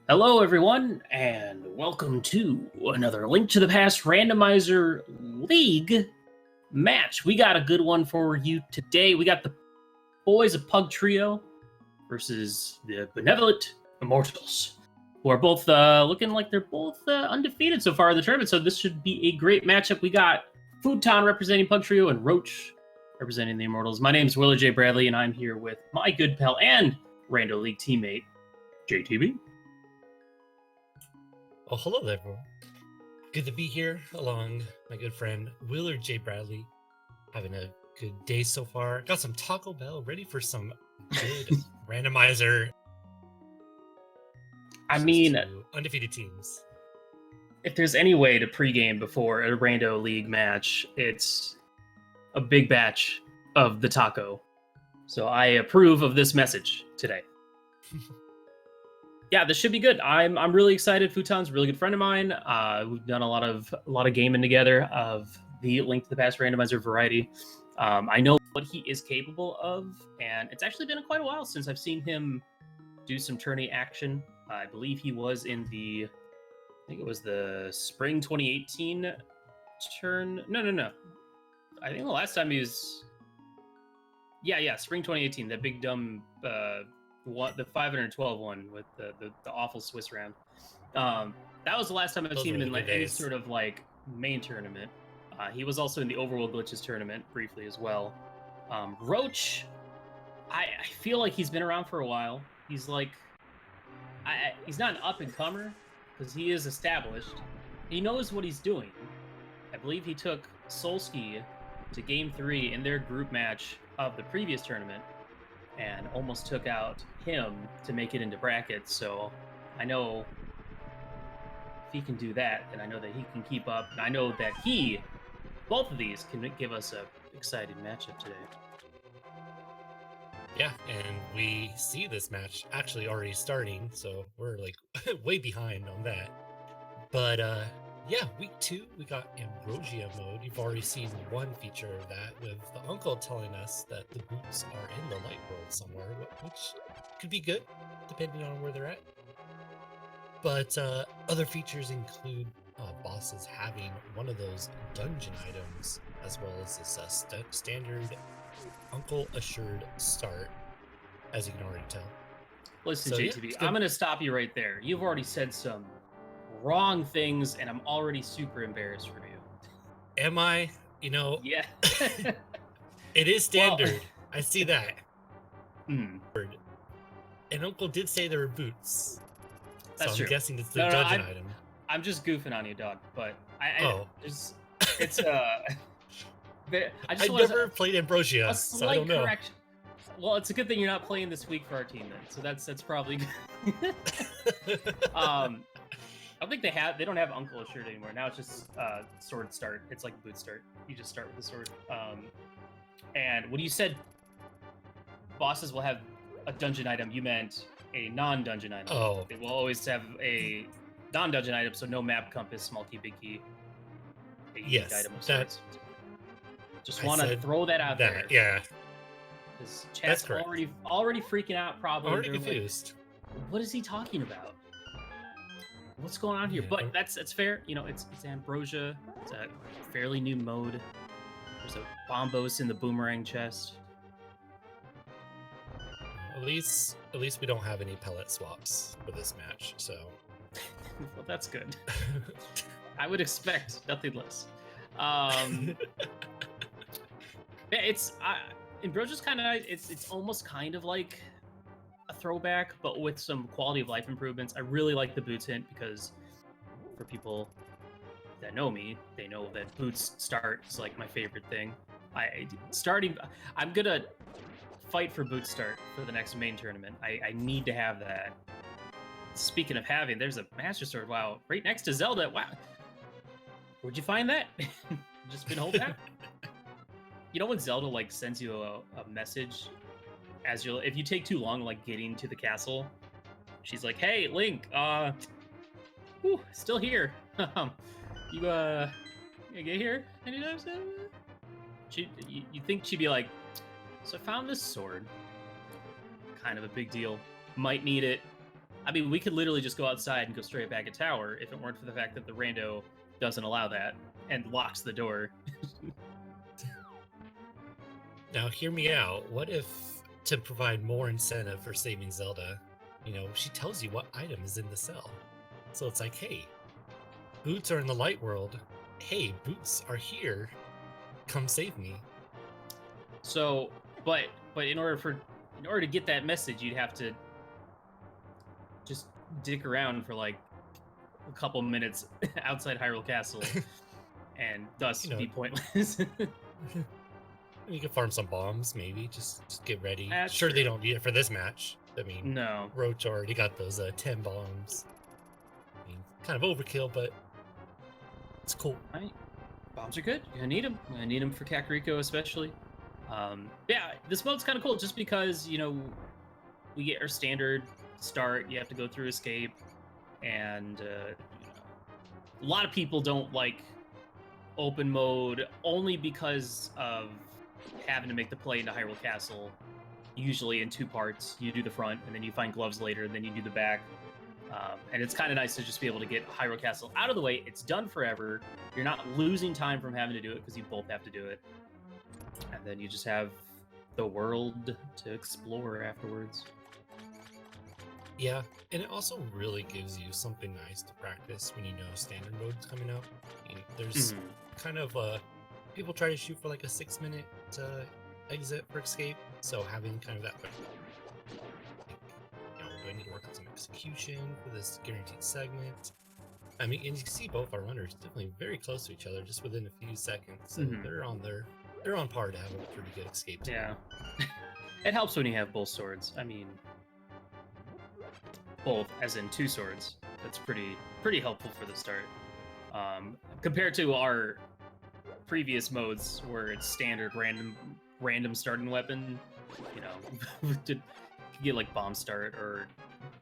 Hello, everyone, and welcome to another Link to the Past Randomizer League match. We got a good one for you today. We got the boys of Pug Trio versus the Benevolent Immortals, who are both looking like they're both undefeated so far in the tournament, so this should be a great matchup. We got Fouton representing Pug Trio and Roach representing the Immortals. My name is Willard J. Bradley, and I'm here with my good pal and Rando League teammate, JTB. Oh, hello there, everyone. Good to be here along my good friend Willard J. Bradley. Having a good day so far. Got some Taco Bell ready for some good randomizer. I mean, undefeated teams. If there's any way to pregame before a Rando League match, it's a big batch of the taco. So I approve of this message today. Yeah, this should be good. I'm really excited. Fouton's a really good friend of mine. We've done a lot of gaming together of the Link to the Past randomizer variety. I know what he is capable of, and it's actually been quite a while since I've seen him do some tourney action. I believe he was in I think it was the spring 2018 turn. No. I think the last time he was, spring 2018. That big dumb. The 512 one with the awful Swiss round. That was the last time I've seen him in like any sort of like main tournament. He was also in the Overworld Glitches tournament briefly as well. Roach, I feel like he's been around for a while. He's like, he's not an up and comer because he is established. He knows what he's doing. I believe he took Solski to Game 3 in their group match of the previous tournament, and almost took out him to make it into brackets. So I know if he can do that, then I know that he can keep up. And I know that both of these can give us a exciting matchup today. Yeah, and we see this match actually already starting, so we're like way behind on that. But yeah, week 2, we got Ambrosia mode. You've already seen one feature of that with the uncle telling us that the boots are in the light world somewhere, which could be good, depending on where they're at. But other features include bosses having one of those dungeon items, as well as this standard Uncle Assured start, as you can already tell. Listen, so, JTB, I'm going to stop you right there. You've already said some wrong things, and I'm already super embarrassed for you. Am I? You know, yeah. It is standard. Well, I see that. And Uncle did say there were boots. That's so true. I'm guessing it's the dungeon item. I'm just goofing on you, dog. But it's I've never played Ambrosia, so I don't know. Correction. Well, it's a good thing you're not playing this week for our team then. So that's probably good. I don't think they don't have Uncle Assured anymore. Now it's just sword start. It's like boot start. You just start with the sword. And when you said bosses will have a dungeon item, you meant a non-dungeon item. Oh. They will always have a non-dungeon item, so no map compass, small key, big key. A unique item of sorts. Just want to throw that out there. Yeah. Because chat's already freaking out. Probably already confused. Like, what is he talking about? What's going on here? Yeah. But that's fair. You know, it's Ambrosia. It's a fairly new mode. There's a bombos in the boomerang chest. At least we don't have any pellet swaps for this match, so well, that's good. I would expect nothing less. It's Ambrosia's kind of nice. It's almost kind of like a throwback, but with some quality of life improvements. I really like the boots hint because for people that know me, they know that boots start is like my favorite thing. I'm gonna fight for boot start for the next main tournament. I need to have that. Speaking of having, there's a Master Sword. Wow, right next to Zelda. Wow, where'd you find that? Just been holding out. You know when Zelda like sends you a message as if you take too long like getting to the castle, she's like, "Hey, Link, still here. You get here anytime soon?" You think she'd be like, "So I found this sword. Kind of a big deal. Might need it. I mean, we could literally just go outside and go straight back at tower if it weren't for the fact that the rando doesn't allow that and locks the door. Now, hear me out. What if, to provide more incentive for saving Zelda, you know, she tells you what item is in the cell? So it's like, hey, boots are in the light world. Hey, boots are here. Come save me. So, but in order to get that message, you'd have to just dick around for like a couple minutes outside Hyrule Castle, and thus be pointless. You can farm some bombs, maybe. Just get ready. That's sure, true. They don't need it for this match. I mean, No. Roach already got those 10 bombs. I mean, kind of overkill, but it's cool. Right. Bombs are good. You're gonna need them. I'm gonna need them for Kakariko especially. Yeah, this mode's kind of cool just because, you know, we get our standard start. You have to go through escape, and you know, a lot of people don't like open mode only because of having to make the play into Hyrule Castle, usually in 2 parts. You do the front, and then you find gloves later, and then you do the back. And it's kind of nice to just be able to get Hyrule Castle out of the way. It's done forever. You're not losing time from having to do it because you both have to do it. And then you just have the world to explore afterwards. Yeah, and it also really gives you something nice to practice when you know standard mode's coming out. I mean, there's kind of people try to shoot for like a 6-minute exit for escape, so having kind of that, like, you know, do I need to work on some execution for this guaranteed segment? I mean, and you can see both our runners definitely very close to each other, just within a few seconds. So they're on par to have a pretty good escape time. Yeah, it helps when you have both swords. I mean, both as in 2 swords. That's pretty helpful for the start. Compared to our previous modes where it's standard random starting weapon, you know, to get like bomb start or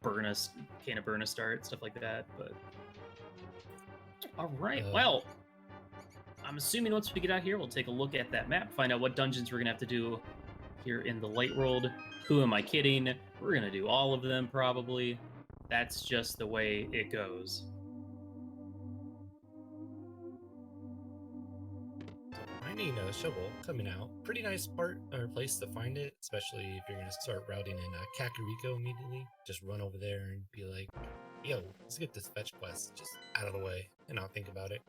can of burn a start, stuff like that. But all right, well, I'm assuming once we get out here, we'll take a look at that map, find out what dungeons we're gonna have to do here in the light world. Who am I kidding? We're gonna do all of them probably. That's just the way it goes. Finding a shovel coming out, pretty nice part or place to find it, especially if you're gonna start routing in Kakariko immediately. Just run over there and be like, yo, let's get this fetch quest just out of the way and not think about it.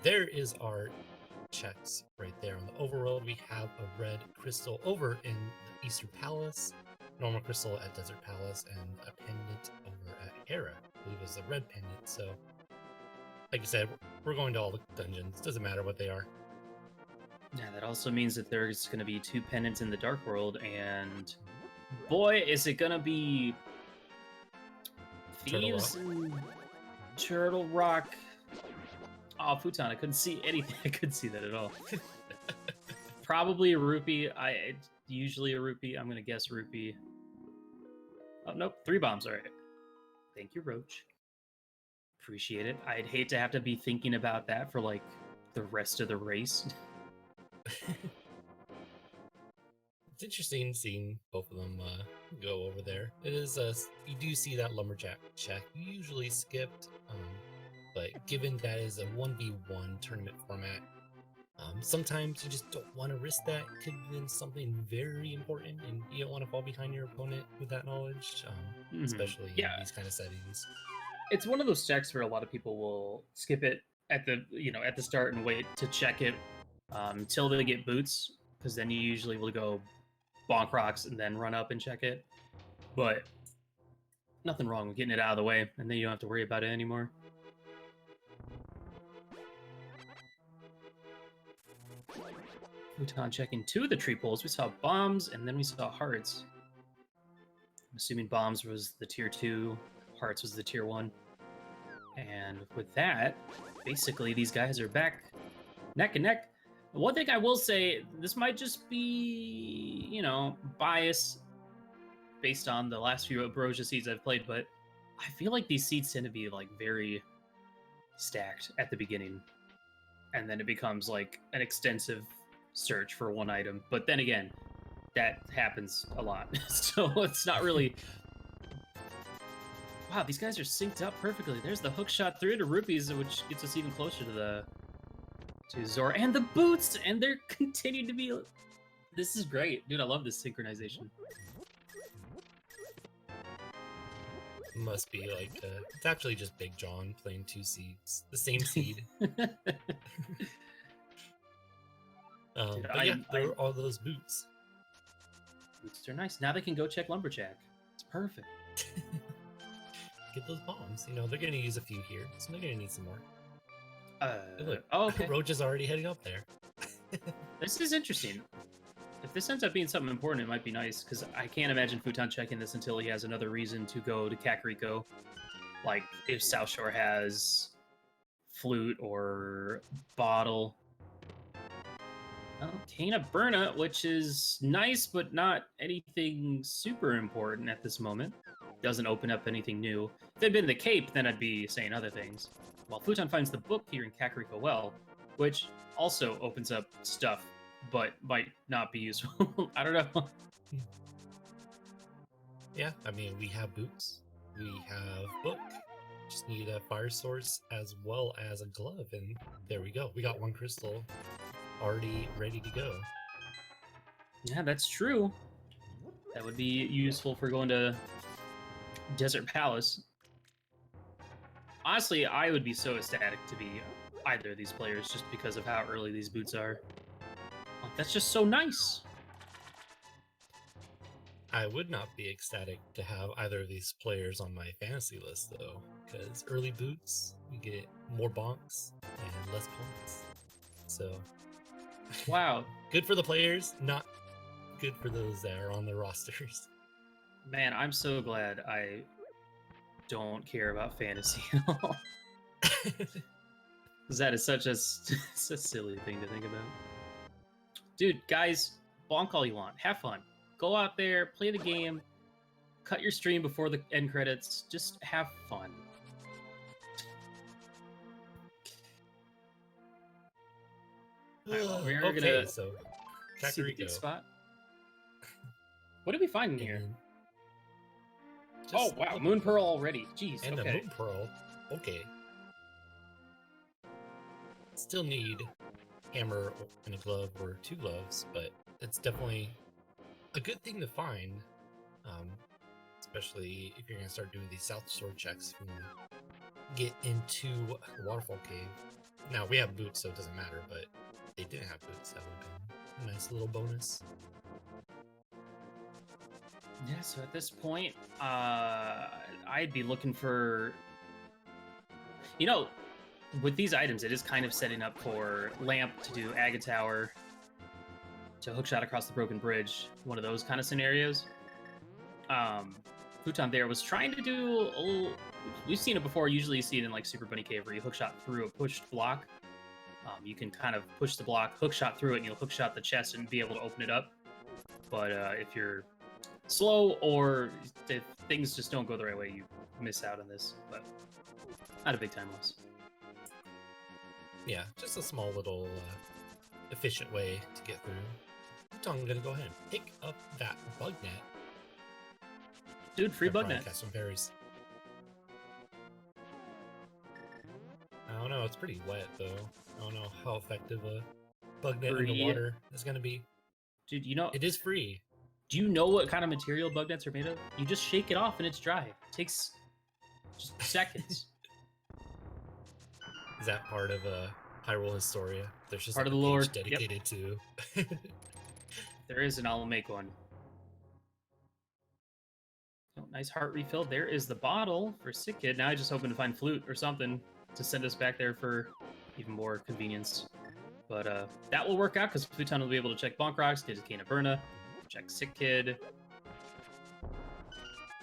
There is our checks right there. On the overworld, we have a red crystal over in the Eastern Palace, normal crystal at Desert Palace, and a pendant over at Hera. I believe it's a red pendant. So, like I said, we're going to all the dungeons. Doesn't matter what they are. Yeah, that also means that there's going to be 2 pendants in the Dark World, and boy, is it going to be Thieves and Turtle Rock. Oh, Fouton, I couldn't see anything. I couldn't see that at all. Probably a rupee. It's usually a rupee. I'm going to guess rupee. Oh, nope. 3 bombs. All right. Thank you, Roach. Appreciate it. I'd hate to have to be thinking about that for, like, the rest of the race. It's interesting seeing both of them go over there. It is you do see that lumberjack check you usually skipped, but given that is a 1v1 tournament format, sometimes you just don't want to risk that. It could have been something very important, and you don't want to fall behind your opponent with that knowledge, especially in these kind of settings. It's one of those checks where a lot of people will skip it at the start and wait to check it until they get boots, because then you usually will go bonk rocks and then run up and check it. But nothing wrong with getting it out of the way, and then you don't have to worry about it anymore. Fouton checking 2 of the tree poles. We saw bombs, and then we saw hearts. I'm assuming bombs was the tier 2, hearts was the tier 1. And with that, basically these guys are back neck and neck. One thing I will say, this might just be, you know, bias based on the last few Ambrosia seeds I've played, but I feel like these seeds tend to be like very stacked at the beginning, and then it becomes like an extensive search for one item. But then again, that happens a lot, so it's not really Wow, these guys are synced up perfectly. There's the hook shot through to rupees, which gets us even closer to Zora. And the boots! And they're continuing to be... This is great. Dude, I love this synchronization. Must be like, it's actually just Big John playing 2 seeds. The same seed. Dude, but yeah, there are all those boots. Boots are nice. Now they can go check Lumberjack. It's perfect. Get those bombs. You know, they're going to use a few here, so they're going to need some more. Look, okay. Roach is already heading up there. This is interesting. If this ends up being something important, it might be nice, because I can't imagine Fouton checking this until he has another reason to go to Kakariko. Like, if South Shore has Flute or Bottle. Oh, Kana Burna, which is nice, but not anything super important at this moment. Doesn't open up anything new. If it'd been the Cape, then I'd be saying other things. While Fouton finds the book here in Kakariko Well, which also opens up stuff, but might not be useful. I don't know. Yeah, I mean, we have boots, we have book, just need a fire source as well as a glove, and there we go. We got 1 crystal already ready to go. Yeah, that's true. That would be useful for going to Desert Palace. Honestly, I would be so ecstatic to be either of these players just because of how early these boots are. Oh, that's just so nice. I would not be ecstatic to have either of these players on my fantasy list, though, because early boots, you get more bonks and less points. So, wow. Good for the players, not good for those that are on the rosters. Man, I'm so glad I don't care about fantasy at all. Because that is such a silly thing to think about. Dude, guys, bonk all you want. Have fun. Go out there, play the game, cut your stream before the end credits. Just have fun. Right, well, we're gonna so see the good spot. What did we find in here? Oh wow, Moon Pearl already. Jeez. And okay. a Moon Pearl. Okay. Still need hammer and a glove or 2 gloves, but it's definitely a good thing to find, especially if you're gonna start doing these South Shore checks when you get into the Waterfall Cave. Now we have boots, so it doesn't matter, but if they didn't have boots, that would have been a nice little bonus. Yeah, so at this point, I'd be looking for... You know, with these items, it is kind of setting up for Lamp to do Agate Tower, to hookshot across the broken bridge, one of those kind of scenarios. Fouton there was trying to do a little... We've seen it before, usually you see it in like Super Bunny Cave, where you hookshot through a pushed block. You can kind of push the block, hookshot through it, and you'll hookshot the chest and be able to open it up. But if you're slow, or if things just don't go the right way, you miss out on this. But not a big time loss. Yeah, just a small little efficient way to get through. I'm gonna go ahead and pick up that bug net. Dude, free bug net. Catch some berries. I don't know, it's pretty wet though. I don't know how effective a bug net in the water is gonna be. Dude, you know... It is free. Do you know what kind of material bug nets are made of? You just shake it off and it's dry. It takes just seconds. Is that part of Hyrule Historia? There's just part like of the lore dedicated to. There is, and I'll make one. Oh, nice heart refill. There is the bottle for Sick Kid. Now I just hoping to find Flute or something to send us back there for even more convenience. But that will work out because Fouton will be able to check Bonk Rocks, get his Kana Burna, check Sick Kid.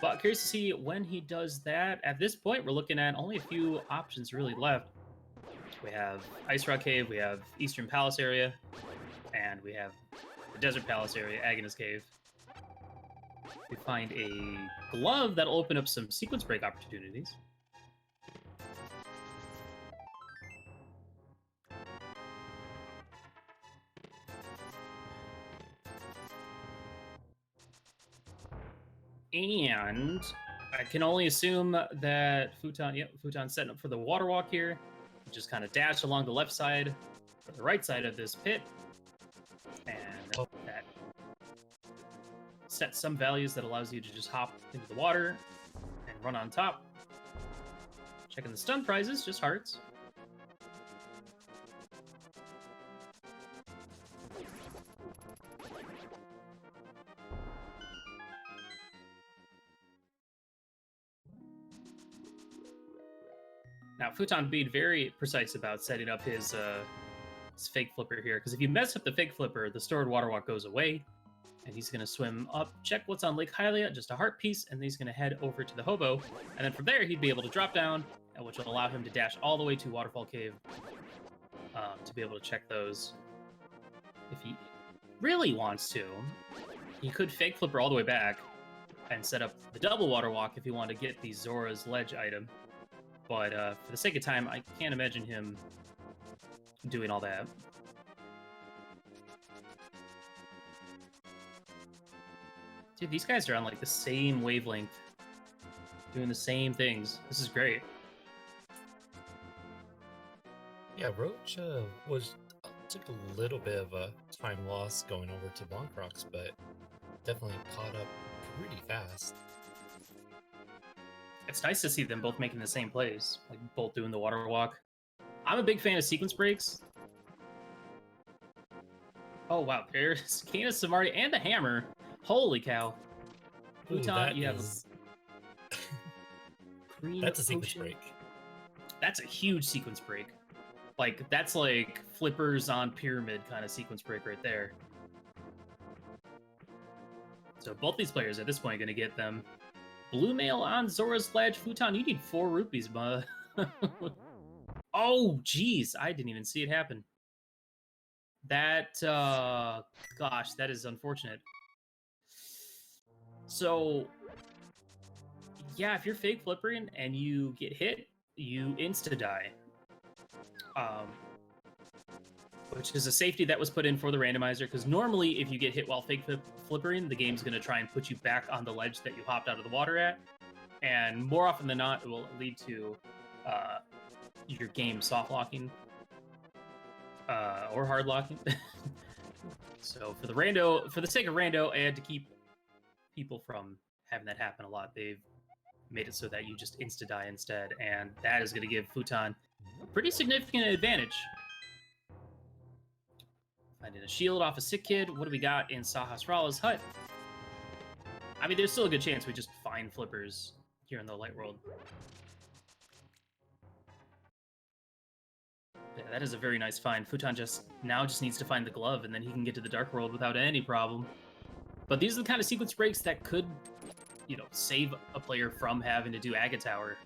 But curious to see when he does that. At this point, we're looking at only a few options really left. We have Ice Rock Cave, we have Eastern Palace area, and we have the Desert Palace area, Agnes Cave. We find a glove that'll open up some sequence break opportunities. And I can only assume that Fouton's setting up for the water walk here. Just kind of dash along the left side or the right side of this pit. And that sets some values that allows you to just hop into the water and run on top. Checking the stun prizes, just hearts. Now, Fouton being very precise about setting up his fake flipper here, because if you mess up the fake flipper, the stored water walk goes away, and he's going to swim up, check what's on Lake Hylia, just a heart piece, and then he's going to head over to the hobo, and then from there he'd be able to drop down, which will allow him to dash all the way to Waterfall Cave to be able to check those. If he really wants to, he could fake flipper all the way back and set up the double water walk if he wanted to get the Zora's Ledge item. But for the sake of time, I can't imagine him doing all that. Dude, these guys are on like the same wavelength, doing the same things. This is great. Yeah, Roach took a little bit of a time loss going over to Bonk Rocks, but definitely caught up pretty fast. It's nice to see them both making the same plays, like both doing the water walk. I'm a big fan of sequence breaks. Oh wow, there's Kana Samardi and the hammer. Holy cow. Fouton, you have that's a sequence break. That's a huge sequence break. Like, that's like flippers on pyramid kind of sequence break right there. So both these players at this point are going to get them. Blue mail on Zora's Ledge. Fouton, you need 4 rupees, bud. Oh, jeez. I didn't even see it happen. That, gosh, that is unfortunate. So, yeah, if you're fake flippering and you get hit, you insta-die. Which is a safety that was put in for the randomizer, because normally if you get hit while fake flippering, the game's going to try and put you back on the ledge that you hopped out of the water at, and more often than not, it will lead to your game soft locking or hard locking. So for the sake of rando, I had to keep people from having that happen a lot. They've made it so that you just insta-die instead, and that is going to give Fouton a pretty significant advantage. Finding a shield off a sick kid. What do we got in Sahasrara's hut? I mean, there's still a good chance we just find flippers here in the light world. Yeah, that is a very nice find. Fouton just needs to find the glove, and then he can get to the dark world without any problem. But these are the kind of sequence breaks that could, you know, save a player from having to do Agate Tower,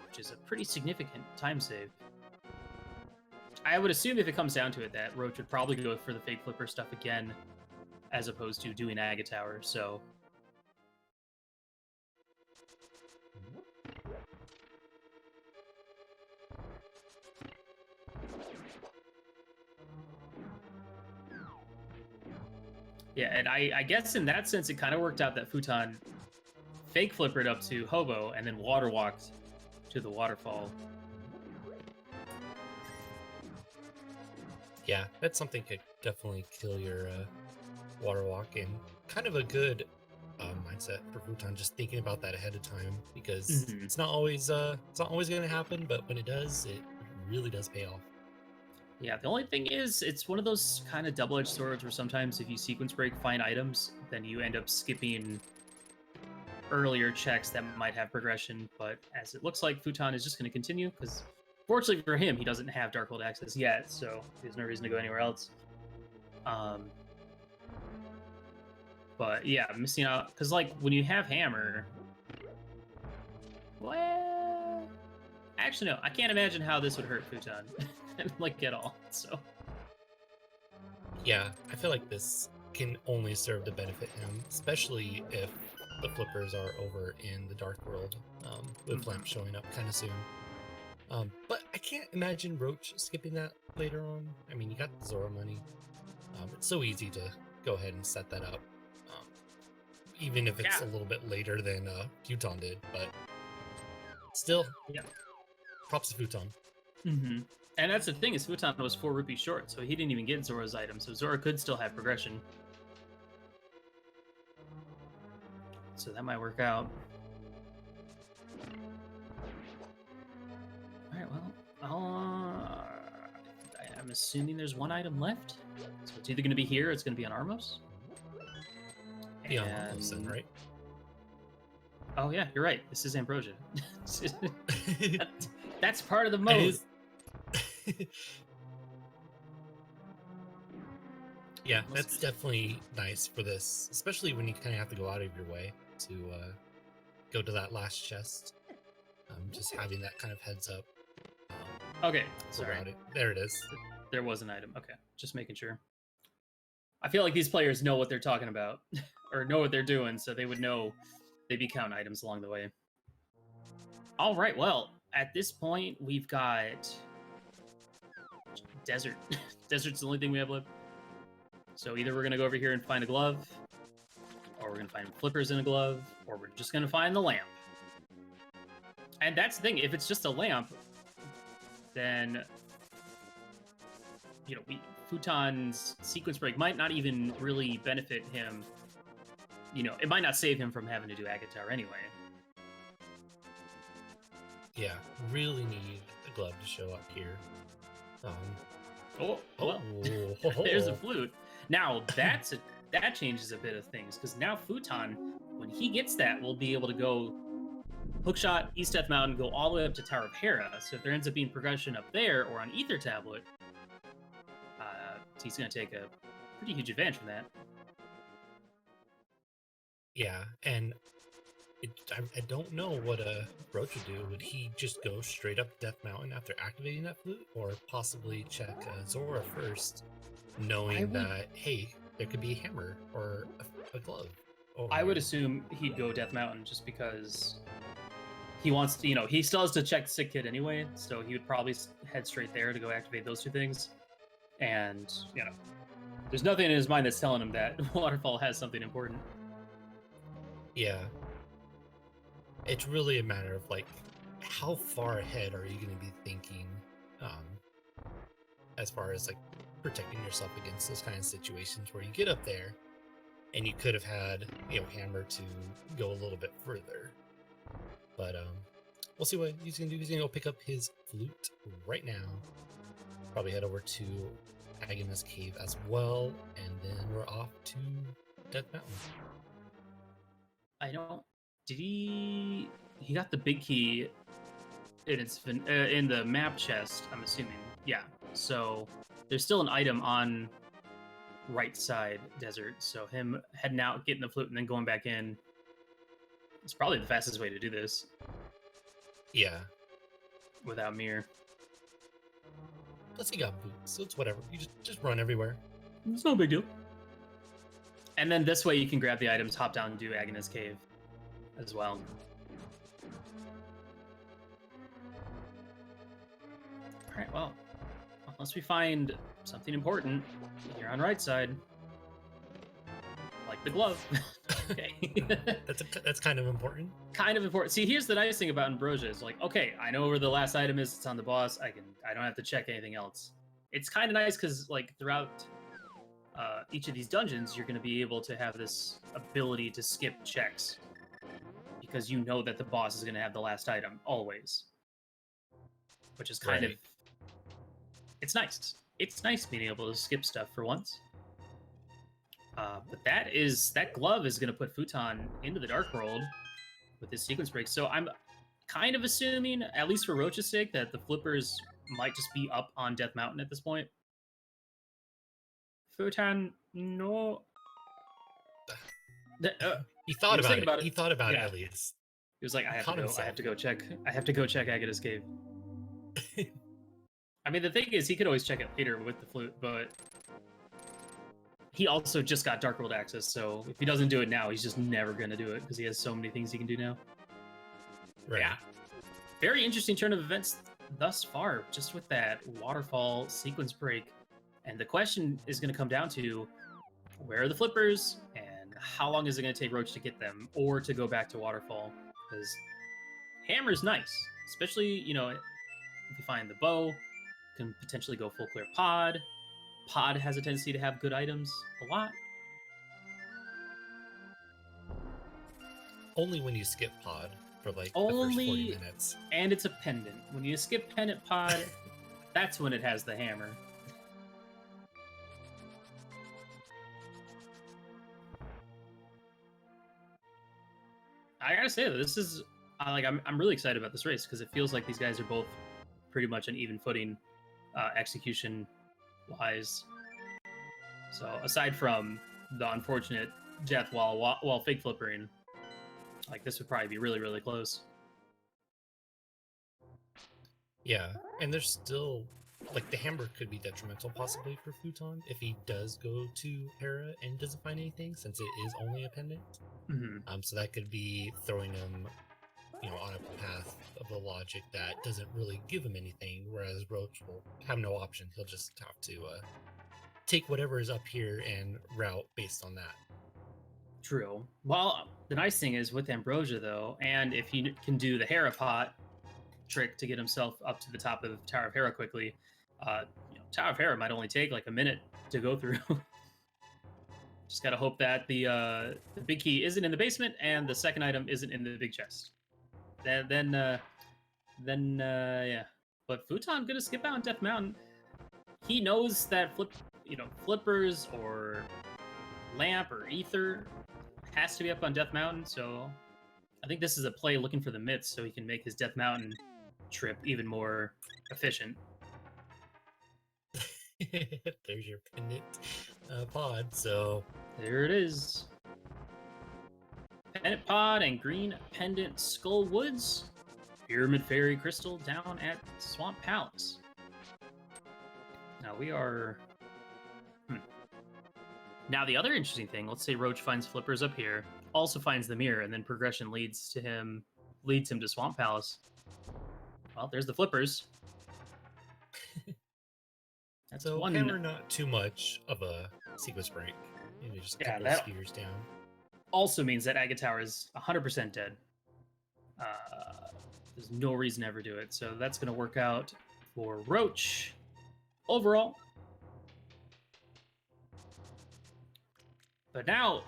which is a pretty significant time save. I would assume if it comes down to it that Roach would probably go for the fake flipper stuff again, as opposed to doing Agate Tower, so... Yeah, and I guess in that sense it kind of worked out that Fouton fake flippered up to Hobo and then water walked to the waterfall. Yeah, that's something could definitely kill your water walk, and kind of a good mindset for Fouton, just thinking about that ahead of time, because it's not always going to happen, but when it does, it really does pay off. Yeah, the only thing is, it's one of those kind of double-edged swords where sometimes if you sequence break fine items, then you end up skipping earlier checks that might have progression, but as it looks like Fouton is just going to continue, because fortunately for him, he doesn't have Dark World access yet, so there's no reason to go anywhere else. But yeah, missing out, because like when you have Hammer, well, actually no, I can't imagine how this would hurt Fouton, like at all. So yeah, I feel like this can only serve to benefit him, especially if the flippers are over in the Dark World, with Lamp showing up kind of soon. But I can't imagine Roach skipping that later on. I mean, you got the Zora money. It's so easy to go ahead and set that up. even if it's Yeah. a little bit later than Fouton did, but still, Yeah. props to Fouton. Mm-hmm. And that's the thing, is Fouton was 4 rupees short, so he didn't even get Zora's item, so Zora could still have progression. So that might work out. Alright, well, I'm assuming there's one item left. So it's either going to be here or it's going to be on Armos. Be on Armos then, right? Oh yeah, you're right. This is Ambrosia. That's part of the mode. Yeah, that's definitely nice for this, especially when you kind of have to go out of your way to go to that last chest. Just having that kind of heads up. Okay, sorry. It. There it is. There was an item. Okay, just making sure. I feel like these players know what they're talking about, or know what they're doing, so they would know they'd be counting items along the way. All right, well, at this point, we've got desert. Desert's the only thing we have left. So either we're going to go over here and find a glove, or we're going to find flippers in a glove, or we're just going to find the lamp. And that's the thing, if it's just a lamp, then, you know, Fouton's sequence break might not even really benefit him. You know, it might not save him from having to do Agatar anyway. Yeah, really need a glove to show up here. Well, there's a flute. Now, that changes a bit of things, because now Fouton, when he gets that, will be able to go hookshot, East Death Mountain, go all the way up to Tower of Hera. So if there ends up being progression up there or on Ether Tablet, he's going to take a pretty huge advantage from that. Yeah, and I don't know what a Roach would do. Would he just go straight up Death Mountain after activating that flute, or possibly check Zora first, knowing that, hey, there could be a hammer or a glove? I would assume he'd go Death Mountain just because he wants to, you know, he still has to check Sick Kid anyway, so he would probably head straight there to go activate those two things. And, you know, there's nothing in his mind that's telling him that Waterfall has something important. Yeah. It's really a matter of, like, how far ahead are you going to be thinking as far as, like, protecting yourself against those kind of situations where you get up there and you could have had, you know, Hammer to go a little bit further. But we'll see what he's going to do. He's going to go pick up his flute right now. Probably head over to Agonist Cave as well, and then we're off to Death Mountain. I don't... Did he got the big key in the map chest, I'm assuming. Yeah, so there's still an item on right side desert, so him heading out, getting the flute, and then going back in is probably the fastest way to do this. Yeah. Without mirror. Plus he got boots, so it's whatever. You just run everywhere. It's no big deal. And then this way you can grab the items, hop down and do Agonist Cave as well. Alright, well, unless we find something important here on right side, like the glove. Okay. That's kind of important. Kind of important. See, here's the nice thing about Ambrosia is, like, okay, I know where the last item is, it's on the boss, I don't have to check anything else. It's kind of nice because, like, throughout each of these dungeons, you're going to be able to have this ability to skip checks, because you know that the boss is going to have the last item, always. Which is kind of... It's nice. It's nice being able to skip stuff for once. But that glove is going to put Fouton into the Dark World with his sequence break. So I'm kind of assuming, at least for Roach's sake, that the flippers might just be up on Death Mountain at this point. Fouton, no... He thought about it. He thought about it at least. He was like, I have to go check Agatha's Cave. I mean, the thing is, he could always check it later with the flute, but he also just got Dark World access, so if he doesn't do it now, he's just never going to do it, because he has so many things he can do now. Right. Yeah. Very interesting turn of events thus far, just with that waterfall sequence break. And the question is going to come down to, where are the flippers, and how long is it going to take Roach to get them, or to go back to Waterfall? Because Hammer's nice, especially, you know, if you find the bow, can potentially go full clear pod. Pod has a tendency to have good items a lot. Only when you skip pod for like the first 40 minutes. And it's a pendant. When you skip pendant pod, that's when it has the hammer. I gotta say though, this is I'm really excited about this race because it feels like these guys are both pretty much on even footing, execution wise. So aside from the unfortunate death while fake flippering, like this would probably be really, really close. Yeah, and there's still like the hammer could be detrimental possibly for Fouton if he does go to Hera and doesn't find anything, since it is only a pendant. Mm-hmm. So that could be throwing him, you know, on a path of the logic that doesn't really give him anything, whereas Roach will have no option. He'll just have to take whatever is up here and route based on that. True. Well, the nice thing is with Ambrosia though, and if he can do the Hera pot trick to get himself up to the top of Tower of Hera quickly, you know, Tower of Hera might only take like a minute to go through. Just gotta hope that the big key isn't in the basement and the second item isn't in the big chest. Then yeah. But Fouton gonna skip out on Death Mountain. He knows that flippers or lamp or ether has to be up on Death Mountain, so I think this is a play looking for the myths so he can make his Death Mountain trip even more efficient. There's your pendant pod, so there it is. Pendant pod and green pendant Skull Woods. Pyramid Fairy Crystal down at Swamp Palace. Now we are... Now the other interesting thing, let's say Roach finds flippers up here, also finds the mirror, and then progression leads him to Swamp Palace. Well, there's the flippers. That's so one. Hammer not too much of a sequence break. Maybe just a couple of spears down. Also means that Agate Tower is 100% dead. There's no reason to ever do it, so that's going to work out for Roach overall. But now,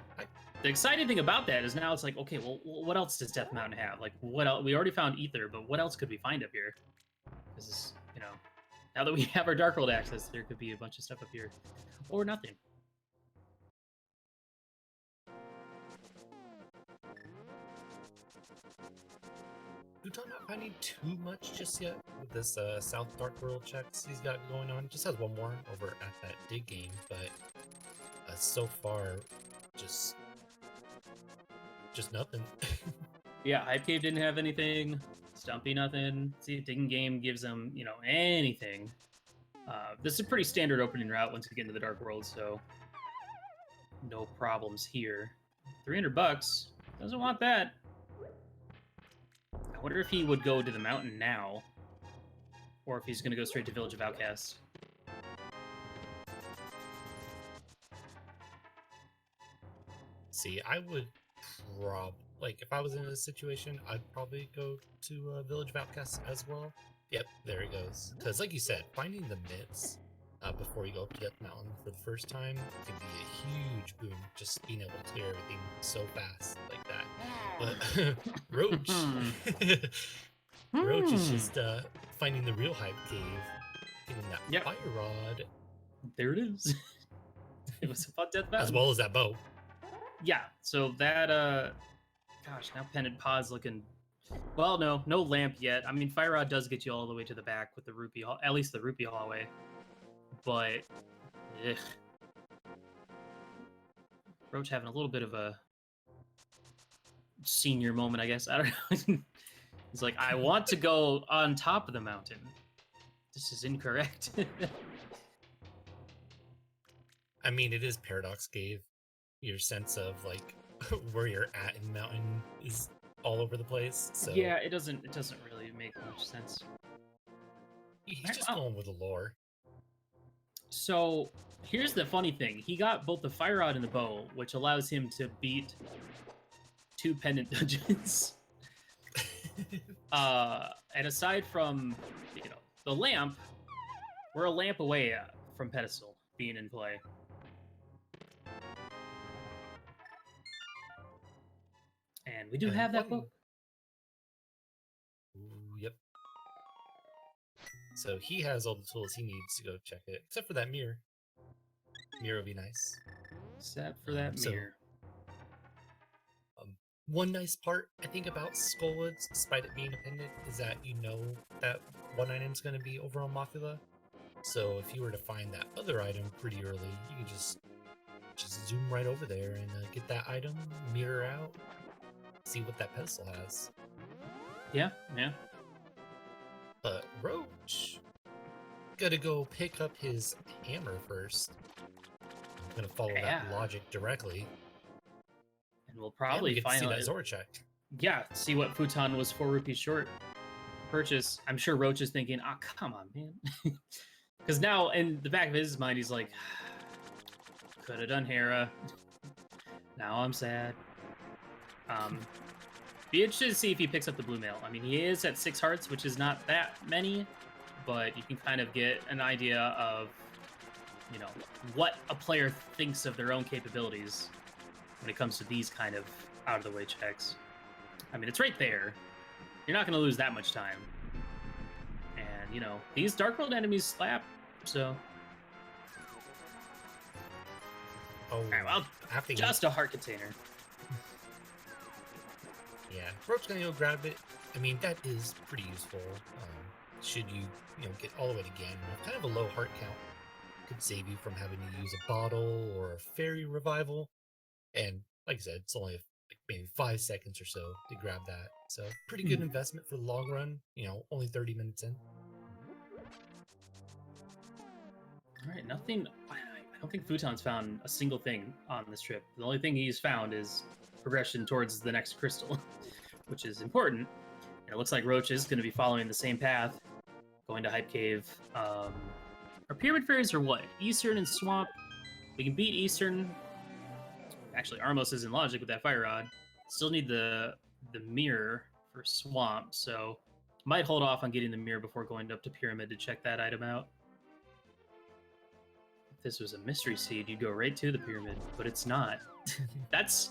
the exciting thing about that is now it's like, okay, well, what else does Death Mountain have? Like, what else? We already found Ether, but what else could we find up here? This is, you know, now that we have our Dark World access, there could be a bunch of stuff up here. Or nothing. Fouton not finding too much just yet with this South Dark World checks he's got going on. Just has one more over at that dig game, but so far, just nothing. Yeah, Hype Cave didn't have anything. Stumpy nothing. See if Digging Game gives them, you know, anything. This is a pretty standard opening route once we get into the Dark World, so no problems here. $300. Doesn't want that. I wonder if he would go to the mountain now, or if he's going to go straight to Village of Outcasts. See, I would like if I was in this situation, I'd probably go to Village of Outcasts as well. Yep, there it goes. Because like you said, finding the myths before you go up to Death Mountain for the first time can be a huge boon. Just being able to clear everything so fast like that. But Roach, Roach is just finding the real Hype Cave, getting that fire rod. There it is. It was about Death Mountain. As well as that bow. Yeah, so that, gosh, now Pendant Pod's looking... Well, no lamp yet. I mean, Fire Rod does get you all the way to the back with the Rupee Hall, at least the Rupee Hallway. But, Roach having a little bit of a senior moment, I guess. I don't know. He's like, I want to go on top of the mountain. This is incorrect. I mean, it is Paradox Cave. Your sense of like where you're at in the mountain is all over the place. So yeah, it doesn't really make much sense. He's just going with the lore. So Here's the funny thing. He got both the fire rod and the bow, which allows him to beat 2 pendant dungeons. And aside from, the lamp, we're a lamp away from pedestal being in play. And we do have that book. Ooh, yep. So he has all the tools he needs to go check it, except for that mirror. Mirror would be nice. Except for that mirror. One nice part, I think, about Skullwoods, despite it being a pendant, is that you know that one item's going to be over on Mothula. So if you were to find that other item pretty early, you can just zoom right over there and get that item, mirror out, see what that pedestal has. Yeah. But Roach, gotta go pick up his hammer first. I'm gonna follow that logic directly. And we'll probably see that Zora check. Yeah, see what Fouton was 4 rupees short. Purchase. I'm sure Roach is thinking, "Ah, oh, come on, man." Because now, in the back of his mind, he's like, "Could have done Hera. Now I'm sad." Be interested to see if he picks up the blue mail. I mean, he is at 6 hearts, which is not that many, but you can kind of get an idea of, what a player thinks of their own capabilities when it comes to these kind of out-of-the-way checks. I mean, it's right there. You're not going to lose that much time. And, these Dark World enemies slap, so... Oh, Alright, well, just a heart container. Yeah, Roach's gonna go grab it. I mean, that is pretty useful. Should you, get all the way to Ganon, kind of a low heart count could save you from having to use a bottle or a fairy revival. And like I said, it's only maybe 5 seconds or so to grab that. So pretty good investment for the long run. Only 30 minutes in. All right, nothing. I don't think Fouton's found a single thing on this trip. The only thing he's found is progression towards the next crystal, which is important. And it looks like Roach is going to be following the same path, going to Hype Cave. Our Pyramid Fairies are what? Eastern and Swamp. We can beat Eastern. Actually, Armos is in logic with that Fire Rod. Still need the mirror for Swamp, so might hold off on getting the mirror before going up to Pyramid to check that item out. If this was a mystery seed, you'd go right to the Pyramid, but it's not. That's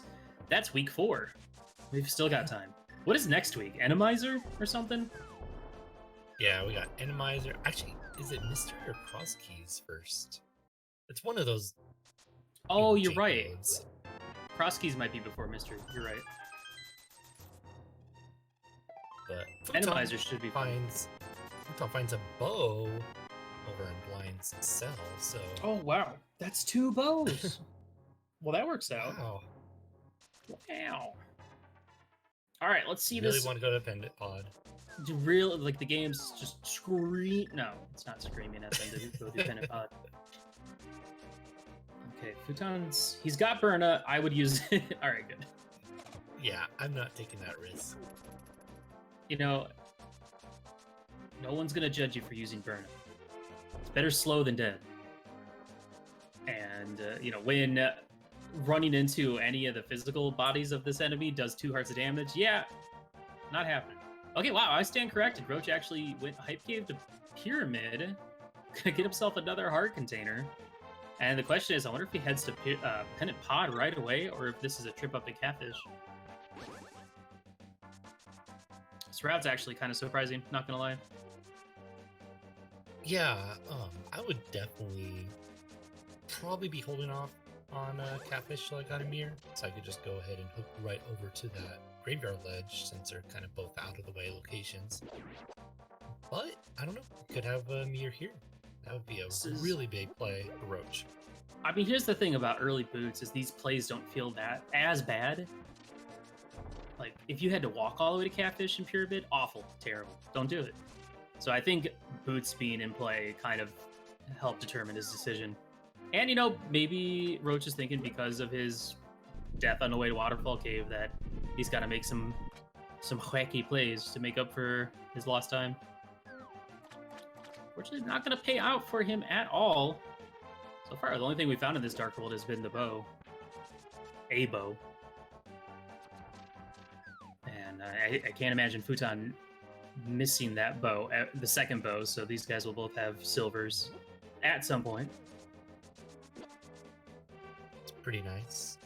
week 4. We've still got time. What is next week? Randomizer or something? Yeah, we got Randomizer. Actually, is it Mystery or Cross Keys first? It's one of those. Oh, you're right. Cross Keys might be before Mystery. You're right. But Randomizer should be Fouton finds a bow over in Blind's cell, so... Oh, wow. That's 2 bows. Well, that works out. Wow. All right, let's see this. this. Really want to go to Pendant Pod. The game's just scream. No, it's not screaming at them to go to Pendant Pod. Okay, Fouton's. He's got Burna. I would use it. All right, good. Yeah, I'm not taking that risk. No one's gonna judge you for using Burna. It's better slow than dead. And when running into any of the physical bodies of this enemy does 2 hearts of damage, yeah, not happening. Okay, wow, I stand corrected. Roach actually went Hype Cave to Pyramid, gonna get himself another heart container. And the question is, I wonder if he heads to Pendant Pod right away, or if this is a trip up to Catfish. This route's actually kind of surprising, not gonna lie. Yeah, I would definitely probably be holding off on Catfish till I got a mirror, so I could just go ahead and hook right over to that graveyard ledge, since they're kind of both out of the way locations. But I don't know, could have a mirror here. That would be a really big play for Roach. I mean, here's the thing about early boots is these plays don't feel as bad. Like, if you had to walk all the way to Catfish and Pyramid, awful, terrible. Don't do it. So I think boots being in play kind of helped determine his decision. And, maybe Roach is thinking because of his death on the way to Waterfall Cave that he's got to make some wacky plays to make up for his lost time. Fortunately, not going to pay out for him at all. So far, the only thing we found in this Dark World has been the bow. A bow. And I can't imagine Fouton missing that bow, the second bow, so these guys will both have silvers at some point. It's pretty nice.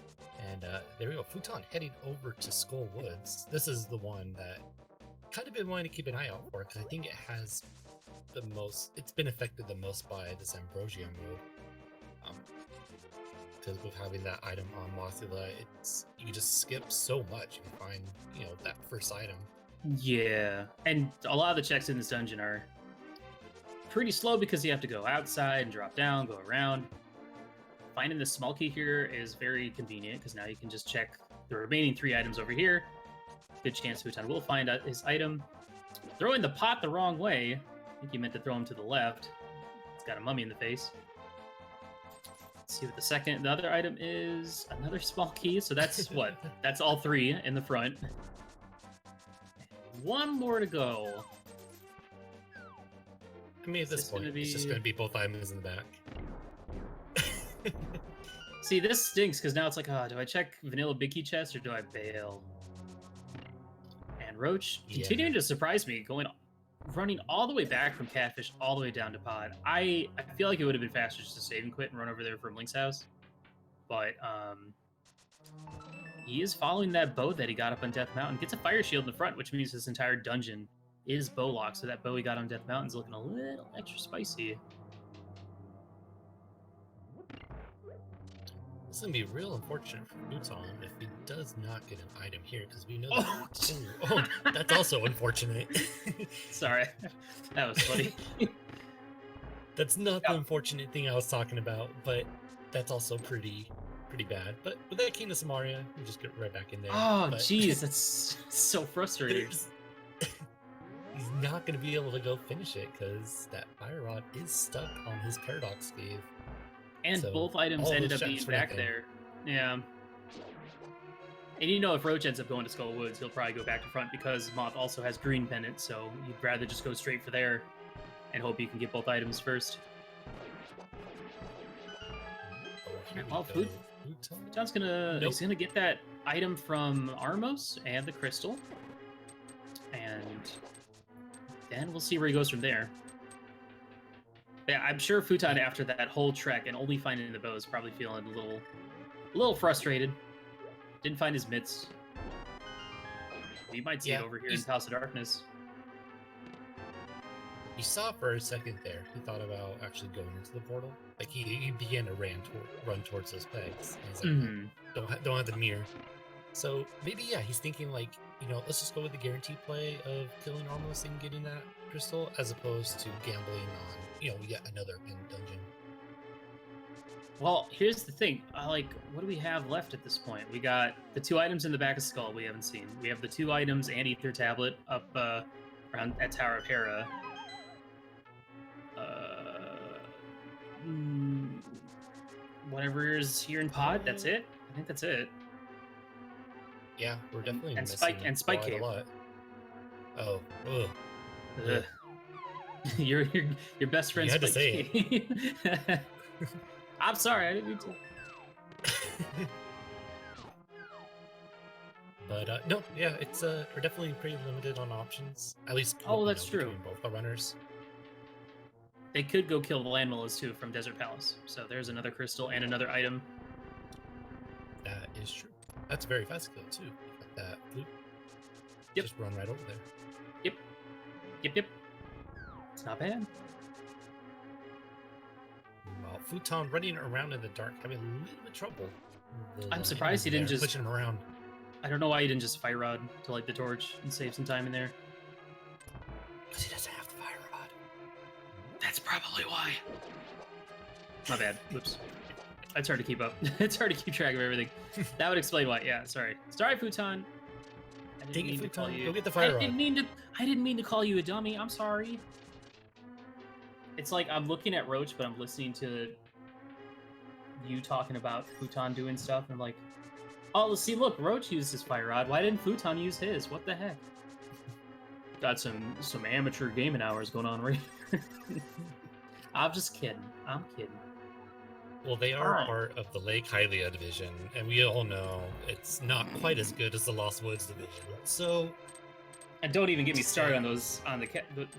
And there we go, Fouton heading over to Skull Woods. This is the one that kind of been wanting to keep an eye out for, because I think it has the most, it's been affected the most by this Ambrosia mode. Because with having that item on Mothula, it's, you can just skip so much if you find, you know, that first item. Yeah, and a lot of the checks in this dungeon are pretty slow because you have to go outside and drop down, go around. Finding the small key here is very convenient because now you can just check the remaining 3 items over here. Good chance Fouton will find his item. Throwing the pot the wrong way. I think you meant to throw him to the left. It's got a mummy in the face. Let's see what the other item is. Another small key, so that's what? That's all 3 in the front. 1 more to go. I mean, at this point, it's just going to be both items in the back. See, this stinks because now it's like, do I check vanilla big key chest or do I bail? And Roach continuing to surprise me, running all the way back from Catfish all the way down to Pod. I feel like it would have been faster just to save and quit and run over there from Link's house, but he is following that bow that he got up on Death Mountain. Gets a fire shield in the front, which means this entire dungeon is bow locked. So that bow he got on Death Mountain is looking a little extra spicy. This is going to be real unfortunate for Fouton if he does not get an item here, because we know that's also unfortunate. Sorry, that was funny. That's not the unfortunate thing I was talking about, but that's also pretty bad. But with that King of Samaria, we just get right back in there. Oh, jeez, that's so frustrating. He's not going to be able to go finish it because that Fire Rod is stuck on his Paradox Cave. And so both items ended up being back there. Yeah. And you know, if Roach ends up going to Skull Woods, he'll probably go back to front because Moth also has green pennant, so you'd rather just go straight for there and hope you can get both items first. Well, Fouton's he's gonna get that item from Armos and the crystal, and then we'll see where he goes from there. Yeah, I'm sure Fouton, after that whole trek and only finding the bow, is probably feeling a little frustrated. Didn't find his mitts. We might see it over here in House of Darkness. He saw for a second there. He thought about actually going into the portal. Like he began to run towards those pegs. And he's like, don't have the mirror. So maybe he's thinking like, you know, let's just go with the guaranteed play of killing Armos and getting that crystal, as opposed to gambling on, you know, yet another pin dungeon. Well, here's the thing. What do we have left at this point? We got the 2 items in the back of Skull we haven't seen. We have the 2 items and Ether Tablet up around at Tower of Hera. Whatever is here in Pod, that's it. I think that's it. Yeah, we're definitely missing Spike Cave. A lot. Oh, ugh. your best friend. You had to say it. I'm sorry, I didn't mean to. But no, it's we're definitely pretty limited on options. At least that's true. Both the runners. They could go kill the Landmillas too from Desert Palace. So there's another crystal and another item. That is true. That's a very fast kill too. Got that loop. Yep. Just run right over there. Yep. It's not bad. Well, Fouton running around in the dark, having a little bit of trouble. I'm surprised he didn't just pushing him around. I don't know why he didn't just Fire Rod to light the torch and save some time in there. Because he doesn't have the Fire Rod. That's probably why. My bad. Whoops. It's hard to keep up. It's hard to keep track of everything. That would explain why. Yeah, sorry. Sorry, Fouton. I didn't mean to call you. Go get the Fire Rod. I didn't mean to call you a dummy. I'm sorry. It's like I'm looking at Roach, but I'm listening to you talking about Fouton doing stuff, and I'm like, oh, see, look, Roach used his Fire Rod. Why didn't Fouton use his? What the heck? Got some amateur gaming hours going on right here. I'm just kidding. I'm kidding. Well, they are Alright. part of the Lake Hylia division, and we all know it's not quite as good as the Lost Woods division. So, And don't even get me started on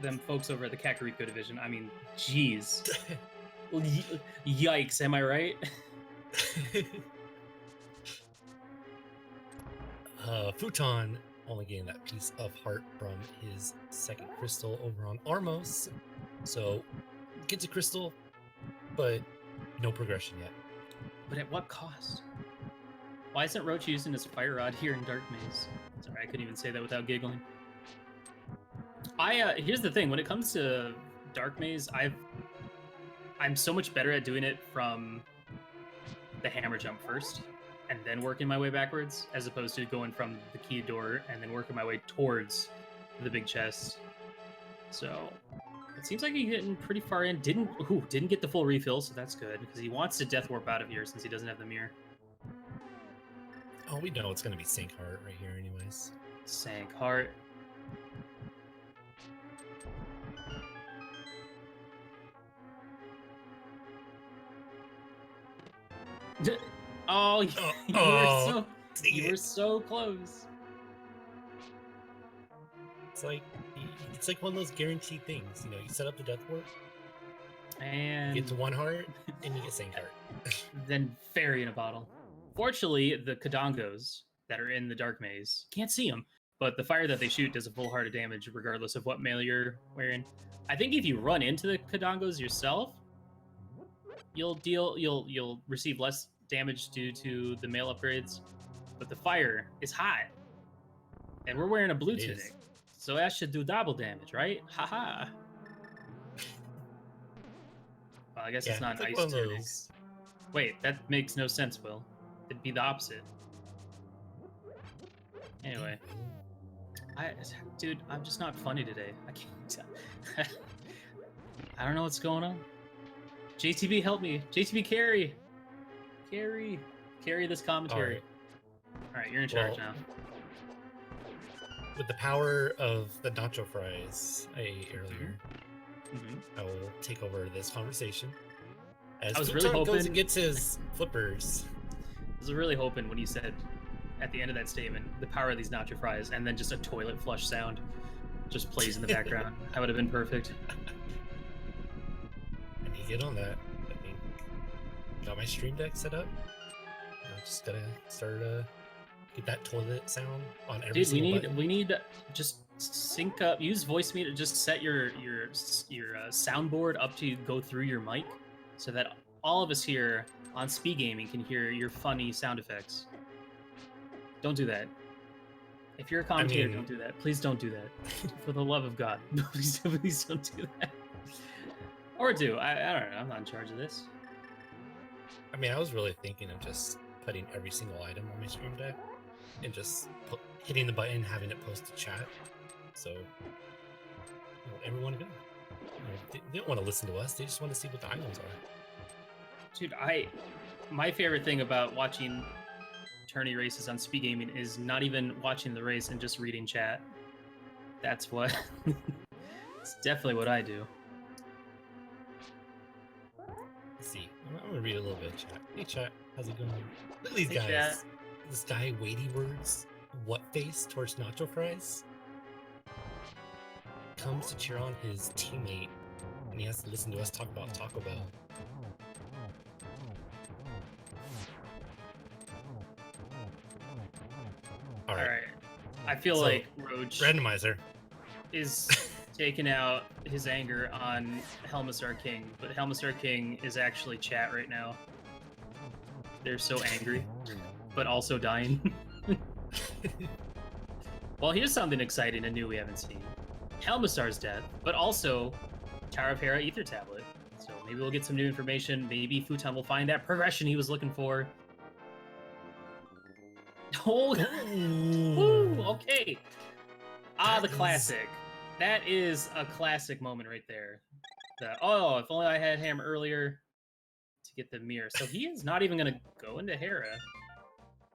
them folks over at the Kakariko division. I mean, jeez. Yikes, am I right? Fouton only getting that piece of heart from his second crystal over on Armos. So, gets a crystal, but no progression yet. But at what cost? Why isn't Roach using his fire rod here in Dark Maze? Sorry, I couldn't even say that without giggling. Here's the thing, when it comes to Dark Maze, I'm so much better at doing it from the hammer jump first and then working my way backwards, as opposed to going from the key door and then working my way towards the big chest. So it seems like he's getting pretty far in. Didn't get the full refill, so that's good, because he wants to death warp out of here since he doesn't have the mirror. Oh, we know it's going to be Sink Heart right here anyways. Sank Heart. Oh, you were so close. It's like one of those guaranteed things. You know, you set up the death warp, and you get to one heart, and you get Sink Heart. Then fairy in a bottle. Fortunately, the Kadongos that are in the Dark Maze can't see them, but the fire that they shoot does a full heart of damage regardless of what mail you're wearing. I think if you run into the Kadongos yourself, you'll receive less damage due to the mail upgrades, but the fire is hot, and we're wearing a blue tunic, so that should do double damage, right? Haha. Well, I guess it's not an ice tunic. Wait, that makes no sense, Will. It'd be the opposite. Anyway, dude, I'm just not funny today. I can't. I don't know what's going on. JTB, help me. JTB, carry this commentary. All right, you're in charge now. With the power of the nacho fries I ate earlier, I will take over this conversation. As I was really hoping goes and gets his flippers. I was really hoping when you said at the end of that statement, the power of these nacho fries, and then just a toilet flush sound just plays in the background. That would have been perfect. I need to get on that. I mean, got my stream deck set up. I'm just gotta start get that toilet sound on every single button. We need just sync up. Use voice meter. Just set your soundboard up to go through your mic, so that all of us here on SpeedGaming can hear your funny sound effects. Don't do that. If you're a commentator, don't do that. Please don't do that. For the love of God, please don't do that. Or do. I don't know. I'm not in charge of this. I mean, I was really thinking of just putting every single item on my stream deck and just hitting the button, having it post to chat. So, everyone good. They don't want to listen to us. They just want to see what the items are. Dude, my favorite thing about watching tourney races on SpeedGaming is not even watching the race and just reading chat. That's what... It's definitely what I do. Let's see. I'm going to read a little bit of chat. Hey, chat. How's it going? Look at these guys. Chat. This guy, weighty words, what face towards nacho fries, comes to cheer on his teammate, and he has to listen to us talk about Taco Bell. All right. I feel like Roach Randomizer is taking out his anger on Helmasar King, but Helmasar King is actually chat right now. They're so angry, but also dying. Well, here's something exciting and new we haven't seen. Helmasar's death, but also Tower of Hera Ether Tablet. So maybe we'll get some new information. Maybe Fouton will find that progression he was looking for. Oh, woo, okay. The classic. That is a classic moment right there. If only I had Ham earlier to get the mirror. So he is not even going to go into Hera,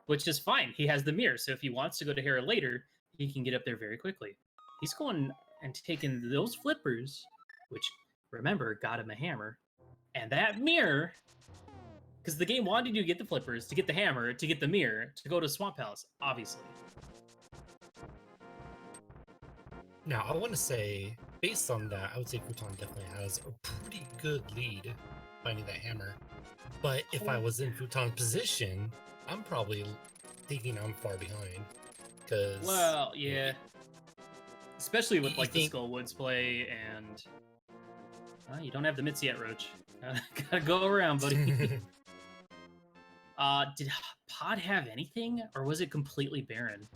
which is fine. He has the mirror, so if he wants to go to Hera later, he can get up there very quickly. He's going and taking those flippers, which, remember, got him a hammer, and that mirror Because the game wanted you to get the flippers, to get the hammer, to get the mirror, to go to Swamp Palace, obviously. Now, I want to say, based on that, I would say Fouton definitely has a pretty good lead finding that hammer. But if I was in Fouton's position, I'm probably thinking I'm far behind. Because Well, yeah. Especially with like the think- Skullwoods play and you don't have the mitts yet, Roach. Gotta go around, buddy. Did Pod have anything, or was it completely barren?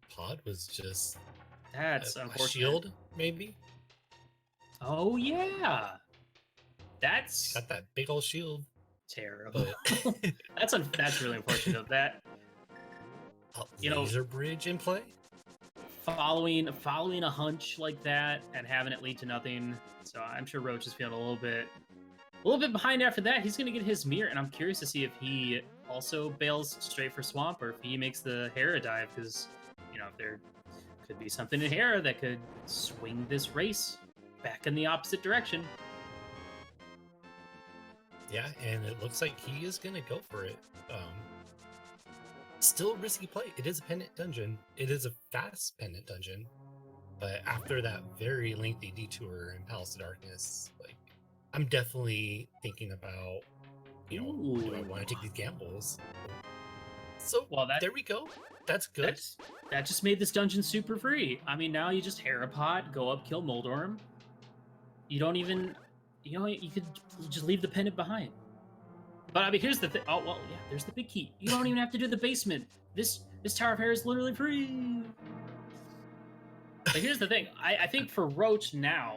Pod was just That's a unfortunate. shield, maybe. Oh yeah, that's Got that big old shield. terrible. But That's really unfortunate. Of that, you know, laser bridge in play. following a hunch like that and having it lead to nothing. So I'm sure Roach is feeling a little bit behind after that. He's gonna get his mirror, and I'm curious to see if he also bails straight for Swamp or if he makes the Hera dive, because you know, if there could be something in Hera that could swing this race back in the opposite direction. Yeah, and it looks like he is gonna go for it. Still a risky play. It is a pendant dungeon. It is a fast pendant dungeon. But after that very lengthy detour in Palace of Darkness, like, I'm definitely thinking about, you know, do I want to take these gambles? So, Well, there we go. That's good. That just made this dungeon super free. I mean, now you just Hera pot, go up, kill Moldorm. You don't even, you know, you could just leave the pendant behind. But I mean, here's the thing. Oh well, yeah. There's the big key. You don't even have to do the basement. This Tower of Hera is literally free. But here's the thing. I think for Roach now,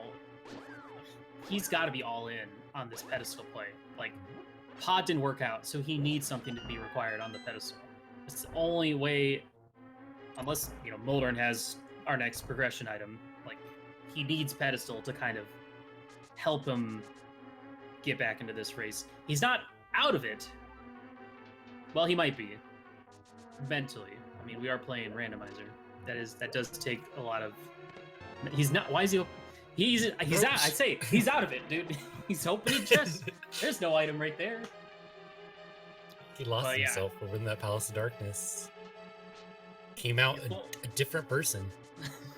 he's got to be all in on this pedestal play. Like, Pod didn't work out, so he needs something to be required on the pedestal. It's the only way, unless, you know, Moldorm has our next progression item. Like, he needs pedestal to kind of help him get back into this race. He's not out of it. Well, he might be mentally. I mean, we are playing randomizer. That does take a lot of. He's not. Why is he? He's out. I say he's out of it, dude. He's opening chests. There's no item right there. He lost himself over in that Palace of Darkness. Came out a different person.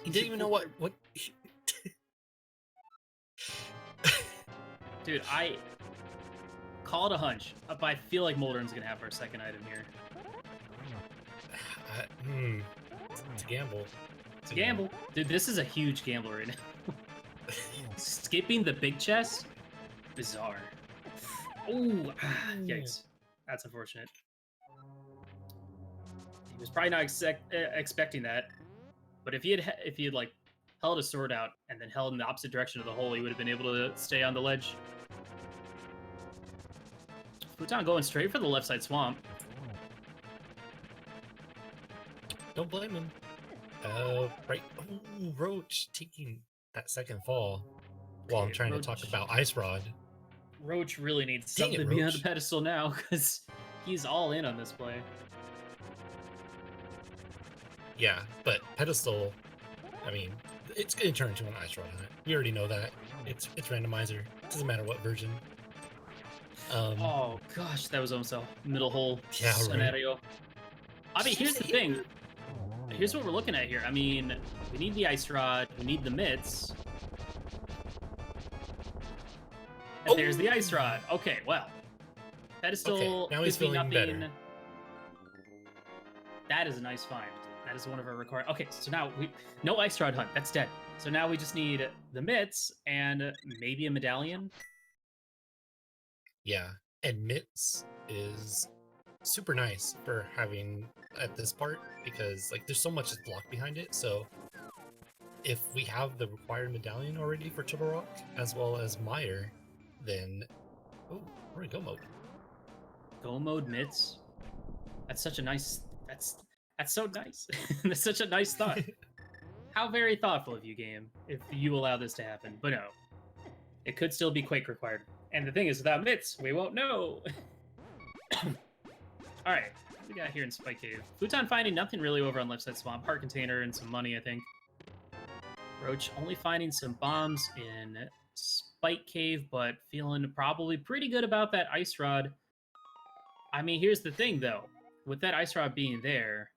He didn't even know what. Dude, I call it a hunch, but I feel like Moldorm's gonna have our second item here. It's a gamble. It's a gamble. Dude, this is a huge gamble right now. Skipping the big chest? Bizarre. Oh, yikes. That's unfortunate. He was probably not expecting that. But if he had like held a sword out and then held in the opposite direction of the hole, he would have been able to stay on the ledge. Fouton going straight for the left side swamp. Don't blame him. Right. Oh, Roach taking that second fall while I'm trying to talk about Ice Rod. Roach really needs something behind the pedestal now, because he's all in on this play. Yeah, but pedestal, I mean, it's going to turn into an Ice Rod hunt. You already know that. It's randomizer. It doesn't matter what version. Oh gosh, that was almost a middle hole Yeah, scenario. Right. I mean, here's the thing. Here's what we're looking at here. I mean, we need the Ice Rod, we need the mitts. And there's the Ice Rod. Okay, well. Pedestal. Okay, now he's feeling better. That is a nice find. That is one of our required. Okay, so now no Ice Rod hunt. That's dead. So now we just need the mitts and maybe a medallion. Yeah, and mitts is super nice for having at this part, because like there's so much that's blocked behind it. So if we have the required medallion already for Triple Rock as well as Meyer, then we're in go mode. Go mode mitts. That's such a nice. That's so nice. That's such a nice thought. How very thoughtful of you, game, if you allow this to happen. But no, it could still be Quake required. And the thing is, without mitts, we won't know. All right, what we got here in Spike Cave? Fouton finding nothing really over on left side swamp. Heart container and some money, I think. Roach only finding some bombs in Spike Cave, but feeling probably pretty good about that Ice Rod. I mean, here's the thing, though. With that Ice Rod being there,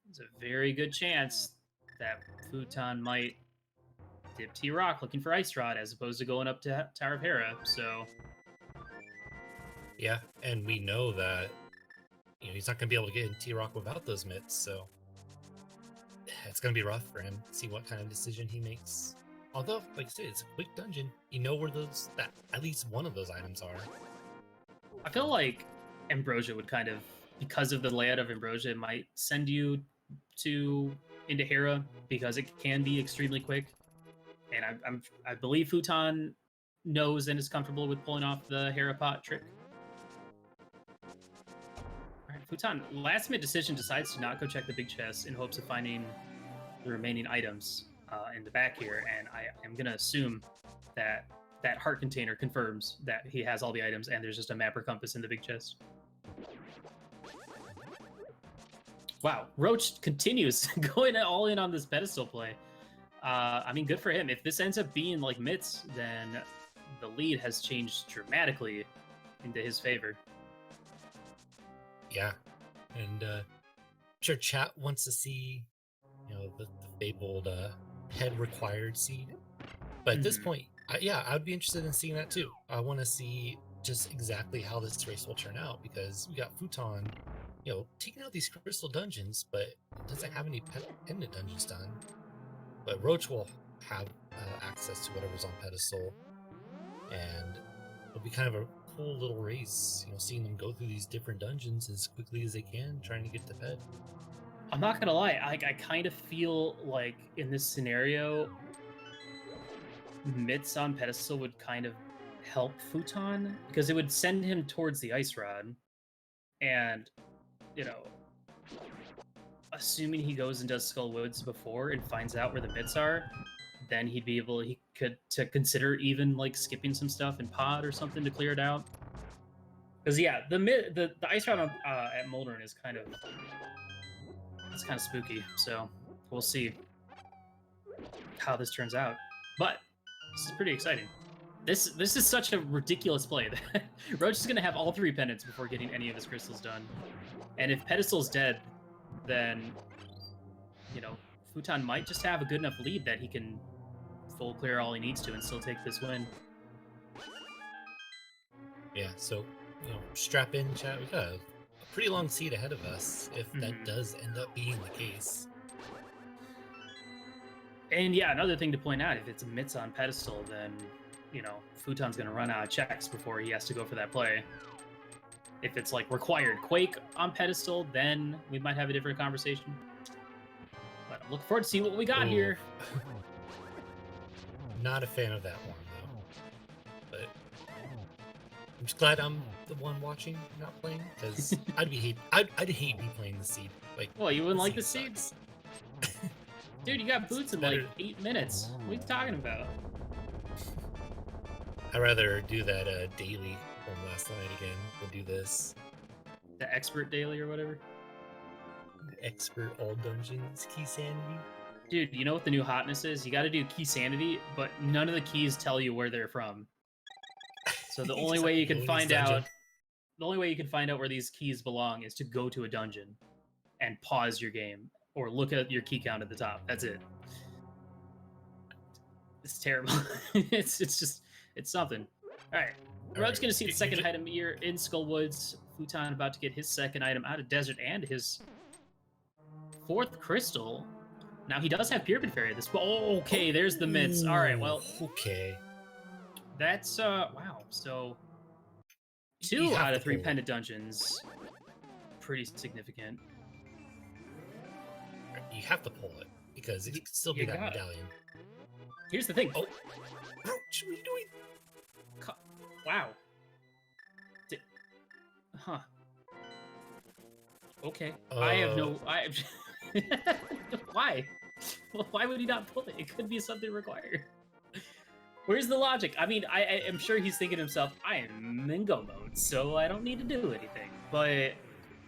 there's a very good chance that Fouton might dip T-Rock looking for Ice Rod as opposed to going up to Tower of Hera. So, Yeah, and we know that he's not going to be able to get in T-Rock without those mitts, so it's going to be rough for him. See what kind of decision he makes. Although, like I said, it's a quick dungeon. You know where at least one of those items are. I feel like Ambrosia would kind of, because of the layout of Ambrosia, it might send you into Hera because it can be extremely quick. And I believe Fouton knows and is comfortable with pulling off the Hera pot trick. All right, Fouton, last minute decision, decides to not go check the big chest in hopes of finding the remaining items in the back here, and I am gonna assume that that heart container confirms that he has all the items and there's just a map or compass in the big chest. Wow, Roach continues going all in on this pedestal play. I mean, good for him. If this ends up being like mitts, then the lead has changed dramatically into his favor. Yeah, and I'm sure chat wants to see, the fabled head required seed. But at this point, I would be interested in seeing that too. I want to see just exactly how this race will turn out because we got Fouton, taking out these crystal dungeons, but doesn't have any pendant dungeons done. But Roach will have access to whatever's on pedestal, and it'll be kind of a cool little race, seeing them go through these different dungeons as quickly as they can, trying to get to ped. I'm not gonna lie, I kind of feel like in this scenario, mitts on pedestal would kind of help Fouton because it would send him towards the Ice Rod, and assuming he goes and does Skull Woods before and finds out where the mitts are, then he could consider even like skipping some stuff in pod or something to clear it out. Because yeah, the Ice Rod at Moldern is kind of spooky. So we'll see how this turns out. But this is pretty exciting. This is such a ridiculous play that Roach is gonna have all 3 pendants before getting any of his crystals done. And if pedestal's dead, then Fouton might just have a good enough lead that he can full clear all he needs to and still take this win. Yeah, so strap in, chat. We got a pretty long seat ahead of us if that does end up being the case. And yeah, another thing to point out, if it's mitts on pedestal, then Fouton's gonna run out of checks before he has to go for that play. If it's like required Quake on pedestal, then we might have a different conversation. But I'm looking forward to see what we got here. Not a fan of that one though. But I'm just glad I'm the one watching, not playing, because I'd hate me playing the seed. Like, well, you wouldn't like the seeds? Dude, you got boots in like 8 minutes. What are you talking about? I'd rather do that daily from last night again than do this. The expert daily or whatever? Expert all dungeons, key sanity. Dude, you know what the new hotness is? You gotta do key sanity, but none of the keys tell you where they're from. So the only way you can find out where these keys belong is to go to a dungeon and pause your game or look at your key count at the top. That's it. It's terrible. it's something. All right. Roach's going to see the second item here in Skull Woods. Fouton about to get his second item out of Desert and his 4th crystal. Now, he does have Pyramid Fairy at this point. Oh, okay, there's the mitts. All right, well. Okay. That's, wow. So, 2 out of 3 pendant dungeons. Pretty significant. You have to pull it, because it could still be that medallion. Here's the thing. Oh, Roach, what are you doing? Wow. Huh. Okay. Why? Well, why would he not pull it? It could be something required. Where's the logic? I mean, I am sure he's thinking to himself, I am in go mode, so I don't need to do anything. But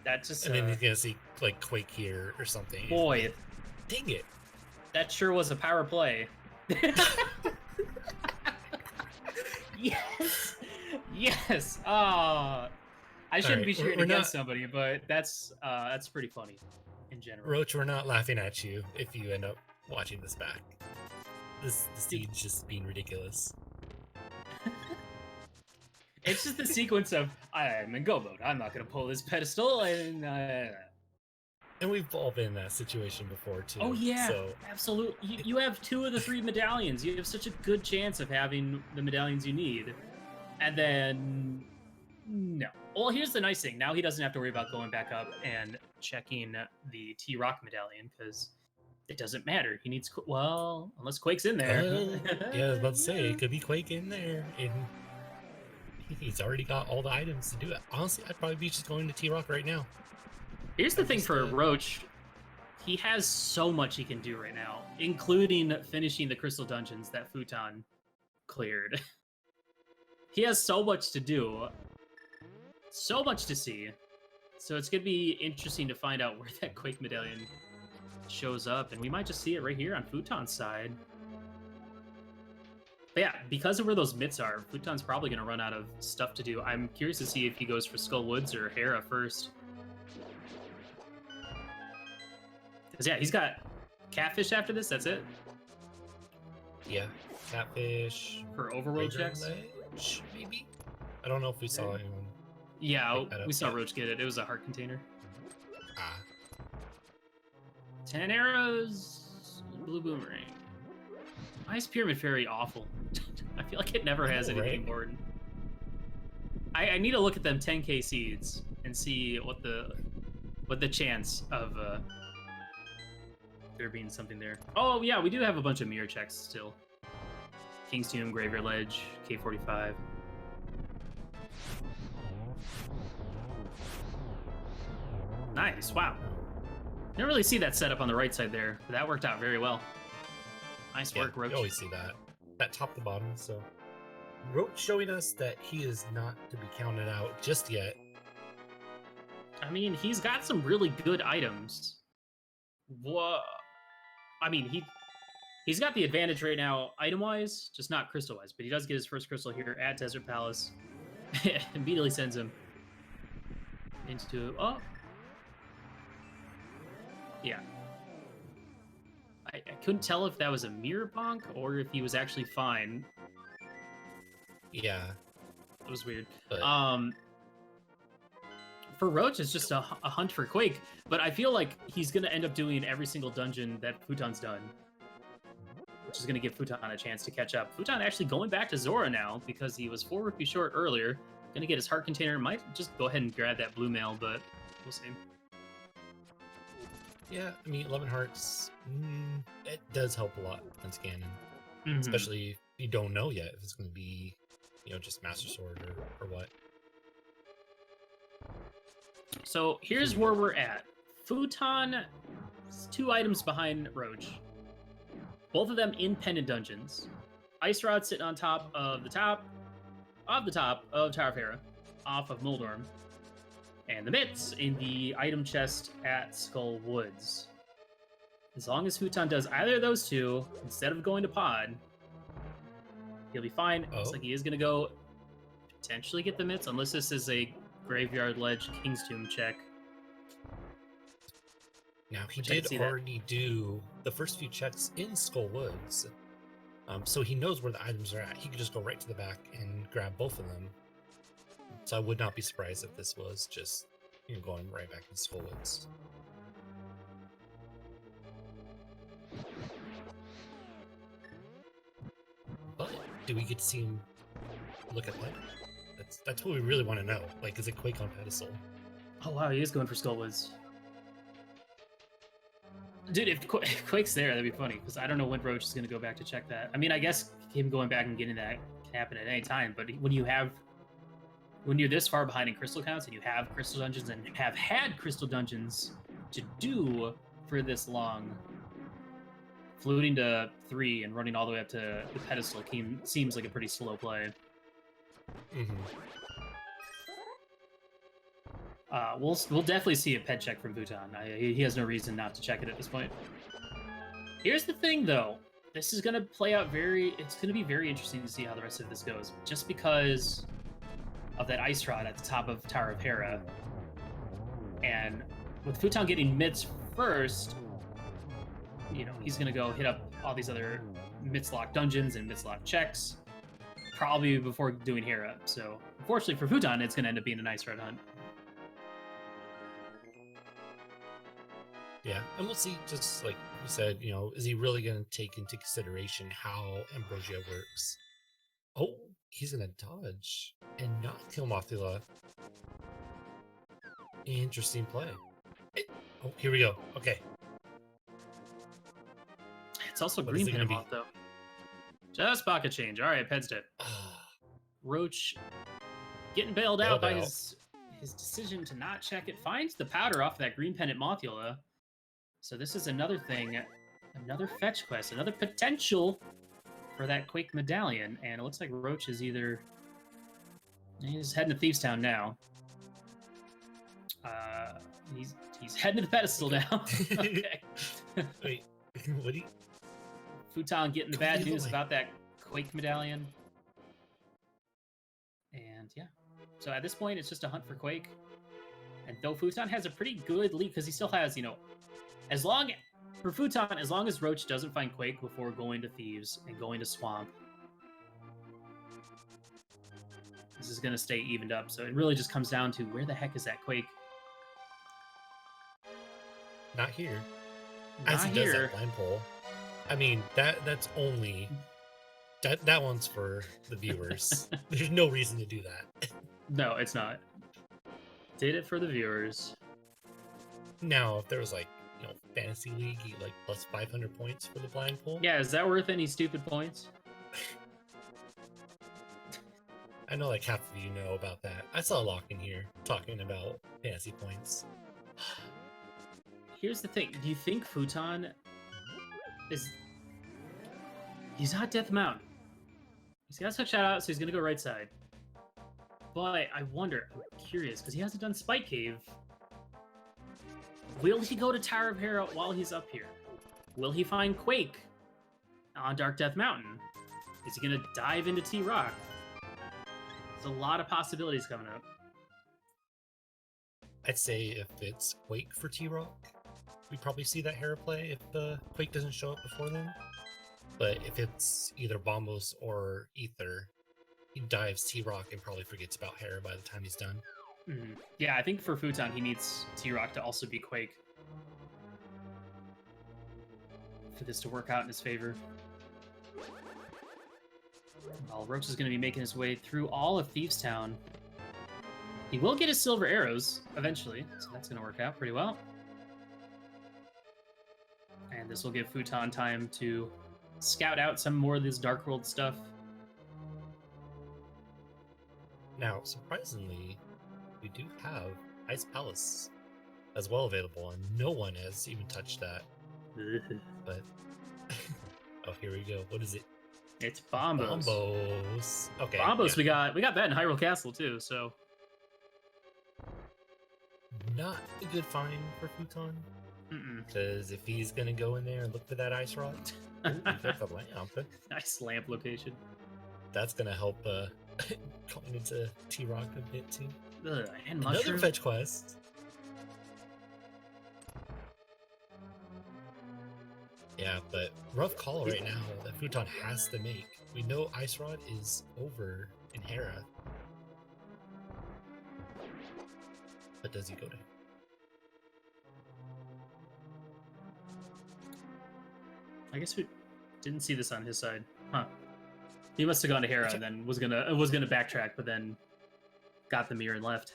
that's just... And then he's going to see, like, Quake here or something. Boy. Dang it. That sure was a power play. Yes! Yes! I shouldn't be Alright, cheering we're against not- somebody, but that's pretty funny in general. Roach, we're not laughing at you if you end up watching this back. The Dude. seed's just being ridiculous. It's just the sequence of I'm in go mode. I'm not gonna pull this pedestal, and we've all been in that situation before too. oh yeah, So absolutely. You have 2 of the 3 medallions. You have such a good chance of having the medallions you need, and then no. Well, here's the nice thing. Now he doesn't have to worry about going back up and checking the T-Rock medallion because it doesn't matter. He needs unless Quake's in there. yeah, I was about to say it could be Quake in there, and he's already got all the items to do it. Honestly, I'd probably be just going to T-Rock right now. Here's the thing for Roach. He has so much he can do right now, including finishing the crystal dungeons that Fouton cleared. He has so much to do, so much to see. So it's going to be interesting to find out where that Quake medallion shows up, and we might just see it right here on Fouton's side. But yeah, because of where those mitts are, Fouton's probably going to run out of stuff to do. I'm curious to see if he goes for Skull Woods or Hera first. Because yeah, he's got Catfish after this, that's it? Yeah, Catfish. For overworld checks? Ledge, maybe? I don't know if we saw anyone. Yeah, pick that we up saw yet. Roach get it. It was a heart container. Ah. 10 arrows, blue boomerang. Why is Pyramid Fairy awful? I feel like it never has anything Right? important. I need to look at them 10k seeds and see what the chance of there being something there. Oh yeah, we do have a bunch of mirror checks still. King's Tomb, Graveyard Ledge, K45. Nice, wow. Didn't really see that setup on the right side there, but that worked out very well. Nice Yeah, work, Roach. you always see that top to bottom. So Roach showing us that he is not to be counted out just yet. I mean, he's got some really good items. Whoa. I mean, he's got the advantage right now, item-wise, just not crystal-wise, but he does get his first crystal here at Desert Palace. Immediately sends him into... Oh! Yeah. I couldn't tell if that was a mirror bonk or if he was actually fine. Yeah. It was weird. But For Roach, it's just a hunt for Quake, but I feel like he's going to end up doing every single dungeon that Fouton's done, which is going to give Fouton a chance to catch up. Fouton actually going back to Zora now because he was 4 rupees short earlier. Going to get his heart container. Might just go ahead and grab that blue mail, but we'll see. yeah, I mean, 11 hearts, it does help a lot when scanning, Mhm. especially if you don't know yet if it's going to be, just Master Sword or what. So here's where we're at. Fouton is 2 items behind Roach. Both of them in pendant dungeons. Ice Rod sitting on top of the top of Tower of Hera, off of Moldorm. And the mitts in the item chest at Skull Woods. As long as Fouton does either of those 2, instead of going to Pod, he'll be fine. Looks Oh. like he is going to go potentially get the mitts, unless this is a Graveyard Ledge King's Tomb check. Now, he Which I can did see that. already do the first few checks in Skull Woods, so he knows where the items are at. He could just go right to the back and grab both of them. So I would not be surprised if this was just going right back to Skull Woods. But do we get to see him look at that? That's what we really want to know. Like, is it Quake on pedestal? Oh wow, he is going for Skull Woods. Dude, if Quake's there, that'd be funny, because I don't know when Roach is going to go back to check that. I mean, I guess him going back and getting that can happen at any time, but when you're this far behind in crystal counts, and you have crystal dungeons, and have had crystal dungeons to do for this long, floating to 3 and running all the way up to the pedestal seems like a pretty slow play. Mm-hmm. We'll definitely see a ped check from Fouton. He has no reason not to check it at this point. Here's the thing, though. This is going to play out it's going to be very interesting to see how the rest of this goes. Just because of that ice rod at the top of Tower of Hera. And with Fouton getting mitts first, you know, he's gonna go hit up all these other mitts-lock dungeons and mitts-lock checks, probably before doing Hera. So unfortunately for Fouton, it's gonna end up being a nice red hunt. Yeah, and we'll see, just like you said, you know, is he really going to take into consideration how Ambrosia works? Oh, he's going to dodge and not kill Mothula. Interesting play. Oh, here we go. Okay. It's also green pin off, though. Just pocket change. All right, Ped's dead. Roach getting bailed out by his decision to not check it. Finds the powder off that green pennant Mothula. So this is another thing, another fetch quest, another potential for that Quake medallion. And it looks like Roach is either... He's heading to Thieves Town now. He's heading to the pedestal now. Okay. Wait, what do you... Fouton getting the bad news about that Quake medallion. And yeah. So at this point, it's just a hunt for Quake. And though Fouton has a pretty good lead, because he still has, you know... For Fouton, as long as Roach doesn't find Quake before going to Thieves and going to Swamp, this is going to stay evened up. So it really just comes down to where the heck is that Quake? Not here. Not As he here. does that blind pull. I mean, that's only... That one's for the viewers. There's no reason to do that. No, it's not. Did it for the viewers. Now, if there was like, you know, Fantasy League, you like plus 500 points for the blind pull. Yeah, is that worth any stupid points? I know like half of you know about that. I saw Lock in here talking about fantasy points. Here's the thing. Do you think Fouton is... He's not Death Mountain. He's got a touch out, so he's going to go right side. But I wonder, I'm curious, because he hasn't done Spike Cave. Will he go to Tower of Hera while he's up here? Will he find Quake on Dark Death Mountain? Is he going to dive into T-Rock? There's a lot of possibilities coming up. I'd say if it's Quake for T-Rock, we probably see that Hera play if the Quake doesn't show up before then. But if it's either Bombos or Ether, he dives T-Rock and probably forgets about Hera by the time he's done. Mm-hmm. Yeah, I think for Fouton, he needs T-Rock to also be Quake for this to work out in his favor. Well, Roach is going to be making his way through all of Thieves Town. He will get his silver arrows eventually, so that's going to work out pretty well. And this will give Fouton time to scout out some more of this Dark World stuff. Now, surprisingly, we do have Ice Palace as well available, and no one has even touched that. But oh, here we go. What is it? It's Bombos. Bombos. Okay. Bombos. Yeah. We got that in Hyrule Castle too. So not a good find for Fouton. Because if he's gonna go in there and look for that ice rod, ooh, got the lamp. Nice lamp location. That's gonna help going into T-Rock a bit too. And Another mushroom. fetch quest. Yeah, but rough call right now that Fouton has to make. We know Ice Rod is over in Hera. But does he go to? I guess we didn't see this on his side. Huh. He must have gone to Hera and then was gonna backtrack, but then got the mirror and left.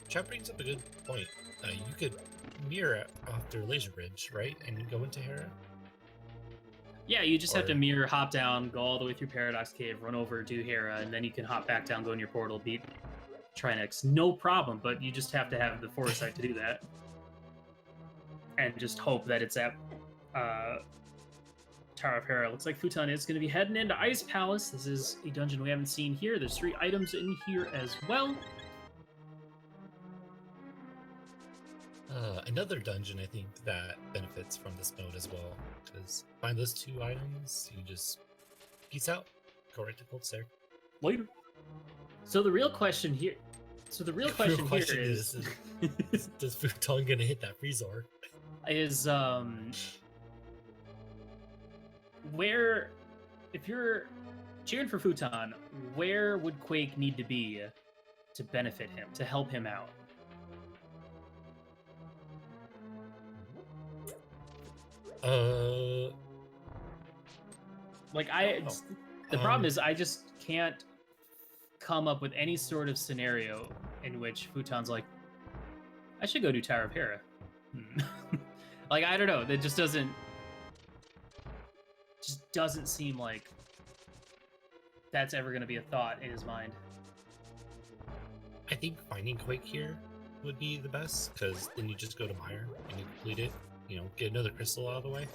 Chat brings up a good point. You could mirror after Laser Bridge, right? And go into Hera? Yeah, you just have to mirror, hop down, go all the way through Paradox Cave, run over, do Hera, and then you can hop back down, go in your portal, beat Trinex. No problem, but you just have to have the foresight to do that. And just hope that it's at Tower of Hera. Looks like Fouton is going to be heading into Ice Palace. This is a dungeon we haven't seen here. There's 3 items in here as well. Another dungeon, I think, that benefits from this mode as well. Because find those 2 items, you just peace out, go right to Cold Stare. Later. So the real question here. So the real question here is does Fouton gonna hit that Freezor? Is where, if you're cheering for Fouton, where would Quake need to be to benefit him, to help him out? Like the problem is I just can't come up with any sort of scenario in which Fouton's like, I should go do Tower of Hera. Like, I don't know. That just doesn't seem like that's ever going to be a thought in his mind. I think finding Quake here would be the best, because then you just go to Mire and you complete it. You know, get another crystal out of the way.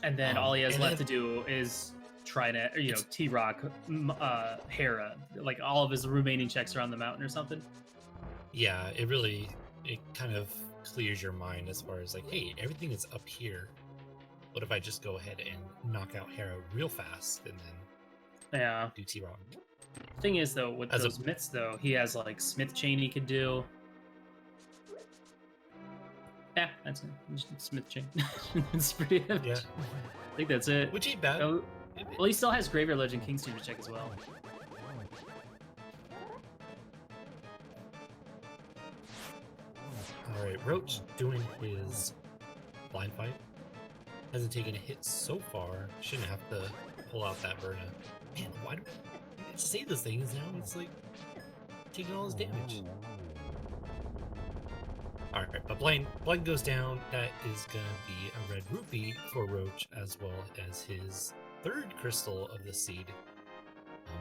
And then all he has left to do is try to, you know, T-Rock, Hera. Like, all of his remaining checks are on the mountain or something. Yeah, it kind of clears your mind as far as like, hey, everything is up here. What if I just go ahead and knock out Hera real fast and then do T-Rock? Thing is, though, with those myths, though, he has like Smith Chain he could do. Yeah, that's it. Smith Chain. It's pretty. Yeah, I think that's it. Which ain't bad. Oh, well, he still has Graveyard Legend Kingstone to check as well. All right, Roach doing his blind fight. Hasn't taken a hit so far. Shouldn't have to pull out that Verna. Man, why do I say those things now? It's like taking all his damage. All right, but blind goes down. That is gonna be a red rupee for Roach, as well as his third crystal of the seed,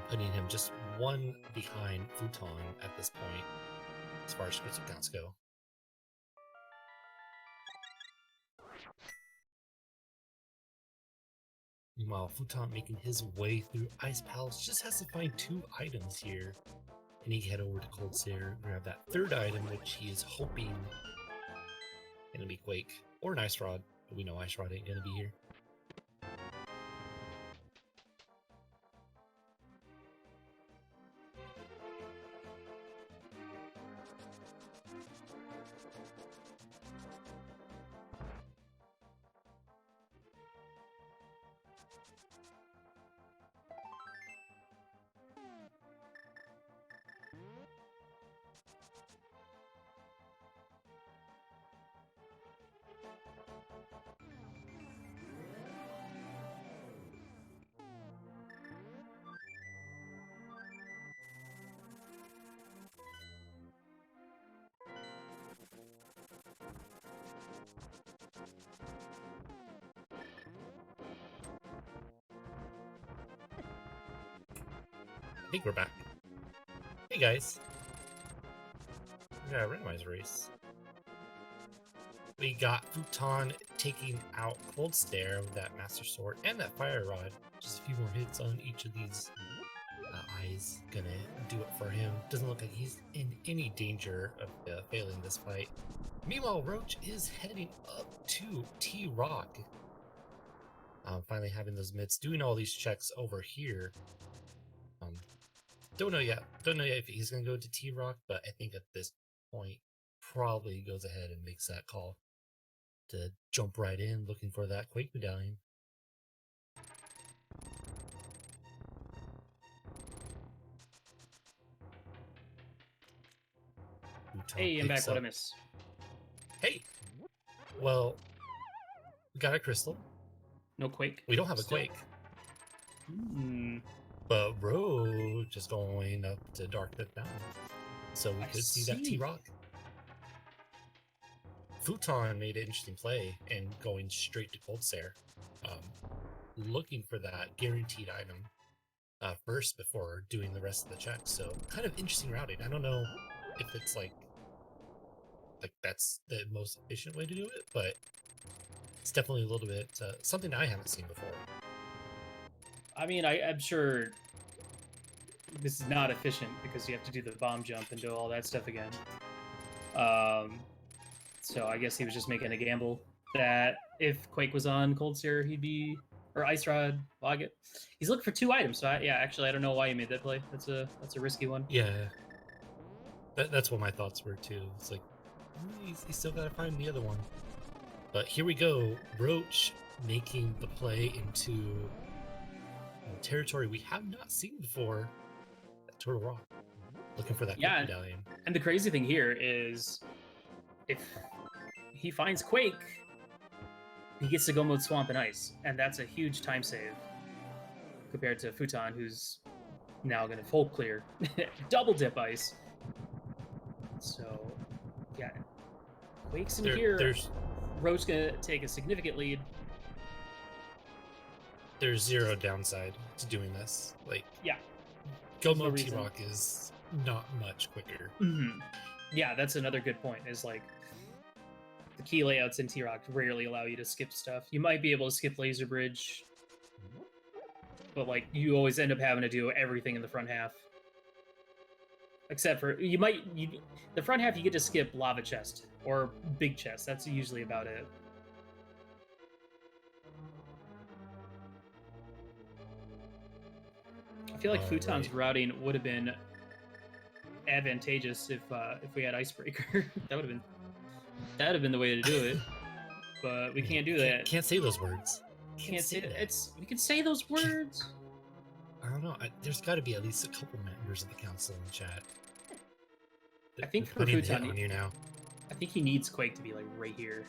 putting him just one behind Fouton at this point, as far as crystal counts go. Meanwhile, Fouton making his way through Ice Palace just has to find 2 items here. And he can head over to Cold Stare, grab that third item, which he is hoping gonna be Quake or an Ice Rod, but we know Ice Rod ain't gonna be here. I think we're back. Hey guys. We got a randomizer race. We got Fouton taking out Cold Stare with that Master Sword and that Fire Rod. Just a few more hits on each of these eyes. Gonna do it for him. Doesn't look like he's in any danger of failing this fight. Meanwhile, Roach is heading up to T-Rock. Finally having those mitts, doing all these checks over here. Don't know yet if he's gonna go to T-Rock, but I think at this point probably goes ahead and makes that call to jump right in, looking for that Quake medallion. Hey, I'm back. What I miss? Hey, well, we got a crystal. No Quake. We don't have a Quake. But Roach is going up to Dark Pit Mountain, so we could see that T-Rock. Fouton made an interesting play and going straight to Cold Stare, looking for that guaranteed item first before doing the rest of the checks. So kind of interesting routing. I don't know if it's like that's the most efficient way to do it, but it's definitely a little bit something I haven't seen before. I mean, I'm sure this is not efficient because you have to do the bomb jump and do all that stuff again. So I guess he was just making a gamble that if Quake was on Cold Stare, he'd be, or Ice Rod. Well, he's looking for 2 items. So yeah, actually, I don't know why he made that play. That's a risky one. Yeah, that's what my thoughts were too. It's like he's still gotta find the other one. But here we go, Roach making the play into territory we have not seen before. At Turtle Rock, looking for that Quake medallion. And the crazy thing here is, if he finds Quake, he gets to go mode Swamp and Ice, and that's a huge time save compared to Fouton, who's now going to full clear, double dip Ice. So, yeah, Quake's in here. Roach going to take a significant lead. There's zero downside to doing this. Like, yeah, go mode T-Rock is not much quicker. Mm-hmm. Yeah, that's another good point. Is like, the key layouts in T-Rock rarely allow you to skip stuff. You might be able to skip Laser Bridge, but like you always end up having to do everything in the front half. Except for the front half you get to skip Lava Chest or Big Chest. That's usually about it. I feel like Fouton's routing would have been advantageous if we had Icebreaker. that would have been the way to do it. But we can't do that. Can't say those words. Can't say that. We can say those words. I don't know. There's got to be at least a couple members of the council in chat. I think for Fouton, I think he needs Quake to be like right here.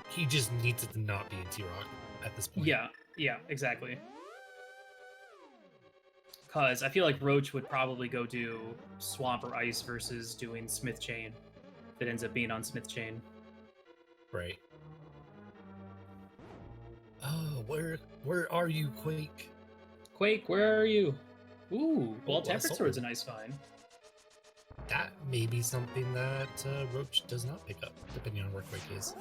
He just needs it to not be in T-Rock at this point. Yeah, exactly. Because I feel like Roach would probably go do Swamp or Ice versus doing Smith Chain. If it ends up being on Smith Chain. Right. Oh, where are you, Quake? Quake, where are you? Ooh, well, Tempered Sword's a nice find. That may be something that Roach does not pick up, depending on where Quake is.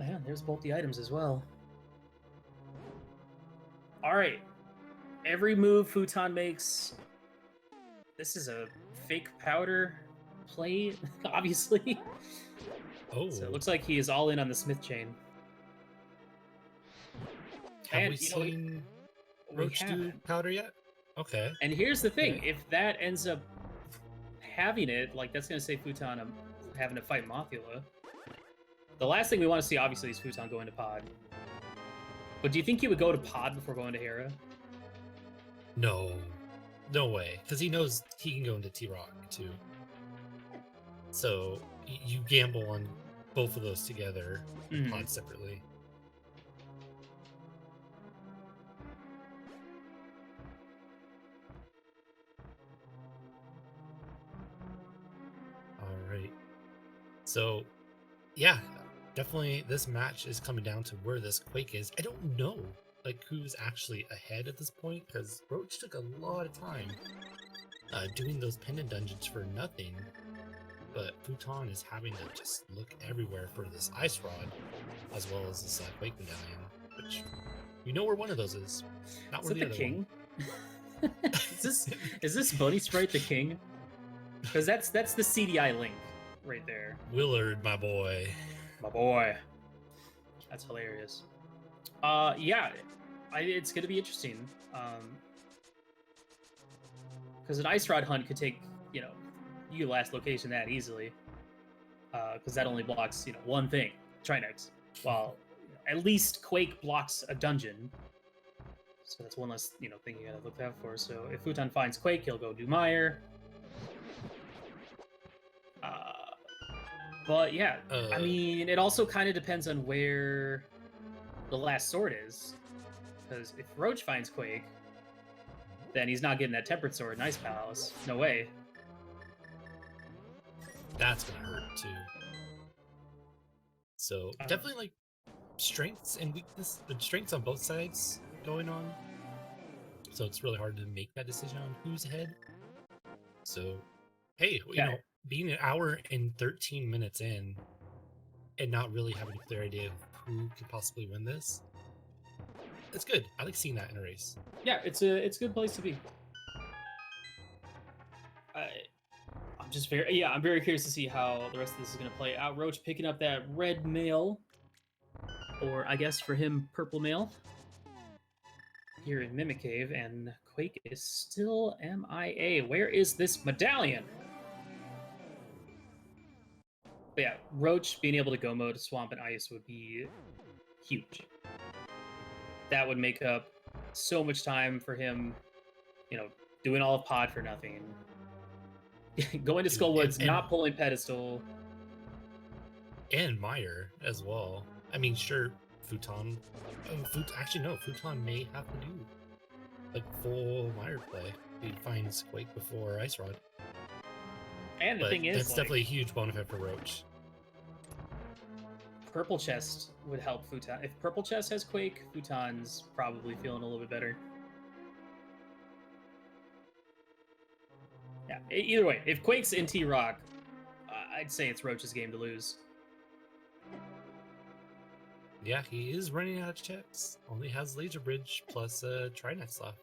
Yeah, there's both the items as well. Alright. Every move Fouton makes... This is a fake powder play, obviously. Oh. So it looks like he is all in on the Smith Chain. Have we seen Roach do powder yet? Okay. And here's the thing. Okay. If that ends up having it, like, that's going to save Fouton having to fight Mothula. The last thing we want to see, obviously, is Fouton go into Pod. But do you think he would go to Pod before going to Hera? No. No way. Because he knows he can go into T-Rock, too. So, you gamble on both of those together, Pod separately. Alright. So, yeah, definitely this match is coming down to where this Quake is. I don't know, like, who's actually ahead at this point, because Roach took a lot of time doing those pendant dungeons for nothing, but Fouton is having to just look everywhere for this Ice Rod, as well as this Quake medallion, which you know where one of those is. Not where the other king? Is this Bunny Sprite the king? Because that's the CDI link right there. Willard, my boy. My boy. That's hilarious. Yeah, it's going to be interesting. Because an Ice Rod hunt could take, you last location that easily. Because that only blocks, one thing, Trinex. While at least Quake blocks a dungeon. So that's one less, thing you gotta look out for. So if Fouton finds Quake, he'll go do Mire. But yeah, I mean, it also kind of depends on where the last sword is. Because if Roach finds Quake, then he's not getting that Tempered Sword in Ice Palace. No way. That's gonna hurt too. So definitely like strengths and weakness, the strengths on both sides going on. So it's really hard to make that decision on who's ahead. So, hey, being an hour and 13 minutes in and not really having a clear idea of who could possibly win this, it's good. I like seeing that in a race. Yeah, it's a good place to be. I'm very curious to see how the rest of this is going to play out. Roach picking up that red mail. or I guess for him, Purple Mail, here in Mimic Cave, and Quake is still MIA. Where is this medallion? But yeah, Roach being able to go mode Swamp and Ice would be huge. That would make up so much time for him, you know, doing all of Pod for nothing. Going to Skullwoods, not pulling Pedestal. And Meyer as well. I mean, sure, Fouton. Actually, no, Fouton may have to do like full Meyer play. He finds Quake before Ice Rod. And the thing is, that's definitely a huge benefit for Roach. Purple Chest would help Fouton. If Purple Chest has Quake, Fouton's probably feeling a little bit better. Yeah, either way, if Quake's in T-Rock, I'd say it's Roach's game to lose. Yeah, he is running out of checks. Only has Laser Bridge plus Trinex left.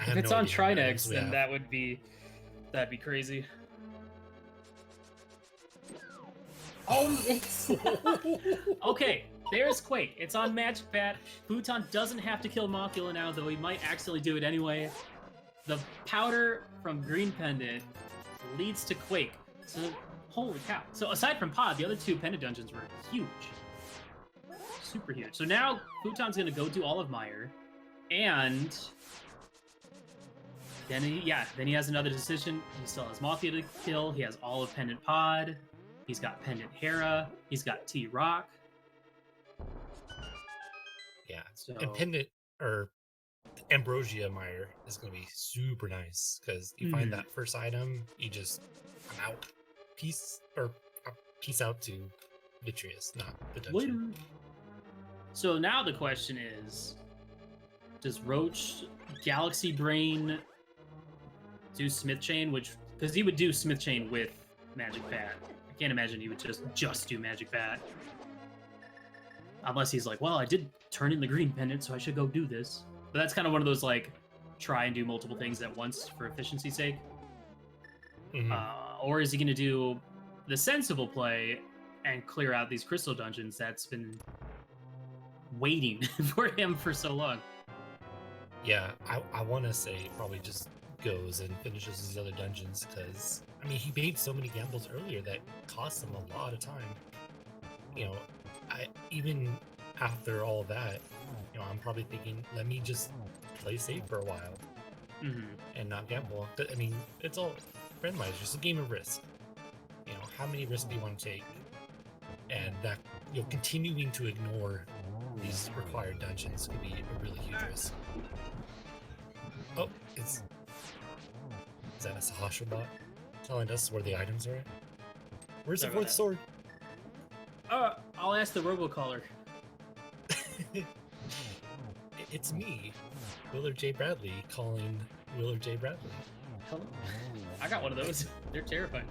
If it's on Trinex, then that'd be crazy. Oh, it's okay. There's Quake. It's on Magic Bat. Fouton doesn't have to kill Mocula now, though he might actually do it anyway. The powder from Green Pendant leads to Quake. So, holy cow. So aside from Pod, the other two Pendant dungeons were huge. Super huge. So now Fouton's going to go do all of Meyer. And then he has another decision. He still has Mafia to kill. He has all of Pendant Pod. He's got Pendant Hera. He's got T-Rock. Yeah. So... And Pendant, or Ambrosia Meyer is going to be super nice because you find that first item, you just come out. Peace out to Vitreous, not the dungeon. So now the question is, does Roach Galaxy Brain do Smith Chain? Because he would do Smith Chain with Magic Bat. I can't imagine he would just do Magic Bat. Unless he's like, well, I did turn in the Green Pendant, so I should go do this. But that's kind of one of those, like, try and do multiple things at once for efficiency's sake. Or is he going to do the sensible play and clear out these crystal dungeons that's been waiting for him for so long? Yeah, I want to say probably just goes and finishes these other dungeons because, I mean, he made so many gambles earlier that cost him a lot of time. You know, even after all that, you know, I'm probably thinking, let me just play safe for a while and not gamble. I mean, it's all randomized, just a game of risk. You know, how many risks do you want to take? And that, you know, continuing to ignore these required dungeons could be a really huge risk. Oh, is that a Sahasra bot telling us where the items are at? Where's the fourth sword? I'll ask the robocaller. It's me, Willard J. Bradley, calling Willard J. Bradley. Hello. I got one of those. They're terrifying.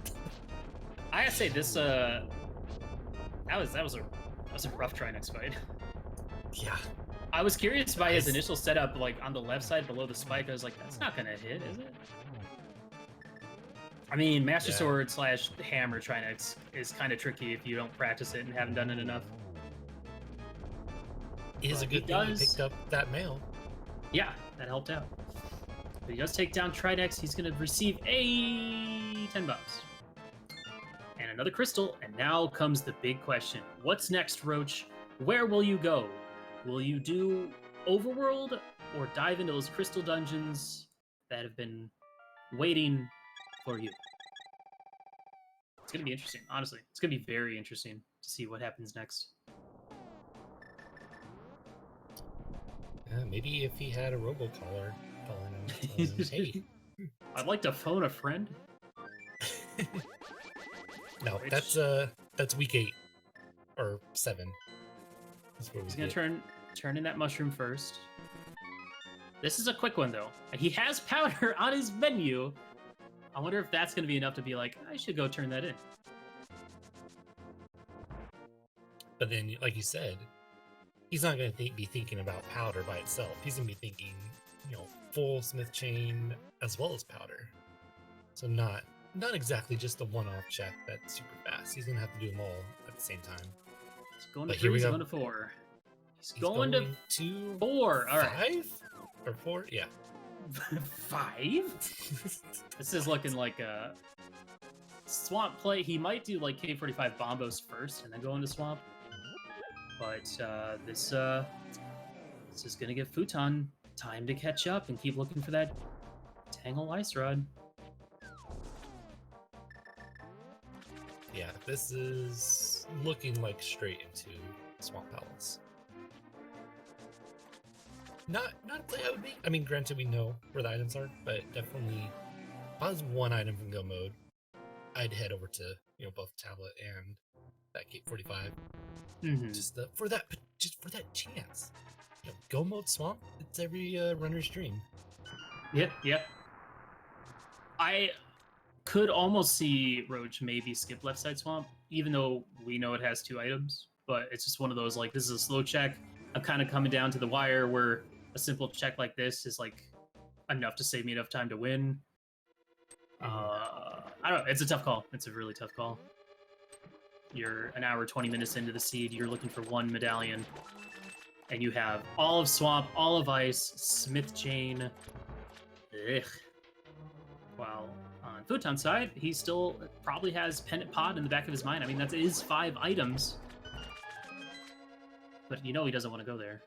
I gotta say, this that was a rough Trinex fight. Yeah. I was curious by his initial setup, like on the left side below the spike. I was like, that's not gonna hit, is it? I mean, Master Sword / Hammer Trinex is kind of tricky if you don't practice it and haven't done it enough. It is a good thing he picked up that mail. Yeah, that helped out. But he does take down Trinex. He's going to receive a 10 bucks. And another crystal. And now comes the big question. What's next, Roach? Where will you go? Will you do Overworld or dive into those crystal dungeons that have been waiting for you? It's going to be interesting, honestly. It's going to be very interesting to see what happens next. Maybe if he had a robocaller calling him, hey. I'd like to phone a friend. No, that's week 8 or 7. He's gonna turn in that mushroom first. This is a quick one though. He has powder on his menu. I wonder if that's gonna be enough to be like, I should go turn that in. But then, like you said, he's not going to be thinking about powder by itself. He's going to be thinking, you know, full Smith Chain as well as powder. So not exactly just a one-off check that's super fast. He's going to have to do them all at the same time. He's going to But here 3, we he's go. going to 4. He's going going to 4. All right. 5 or 4? Yeah. 5? This is looking like a swamp play. He might do like K45 bombos first and then go into swamp. But this is gonna give Fouton time to catch up and keep looking for that Tangle Ice Rod. Yeah, this is looking like straight into Swamp Palace. Not a play I would make. I mean, granted, we know where the items are, but definitely, if I was one item from Go Mode, I'd head over to both tablet and that K45. Mm-hmm. Just for that chance. Go Mode Swamp. It's every runner's dream. Yep. I could almost see Roach maybe skip left side swamp, even though we know it has 2 items. But it's just one of those, like, this is a slow check. I'm kind of coming down to the wire where a simple check like this is like enough to save me enough time to win. I don't know. It's a tough call. It's a really tough call. You're an hour, 20 minutes into the seed. You're looking for 1 medallion. And you have all of Swamp, all of Ice, Smith Chain. Ugh. While on Fouton's side, he still probably has Pendant Pod in the back of his mind. I mean, that is 5 items. But he doesn't want to go there.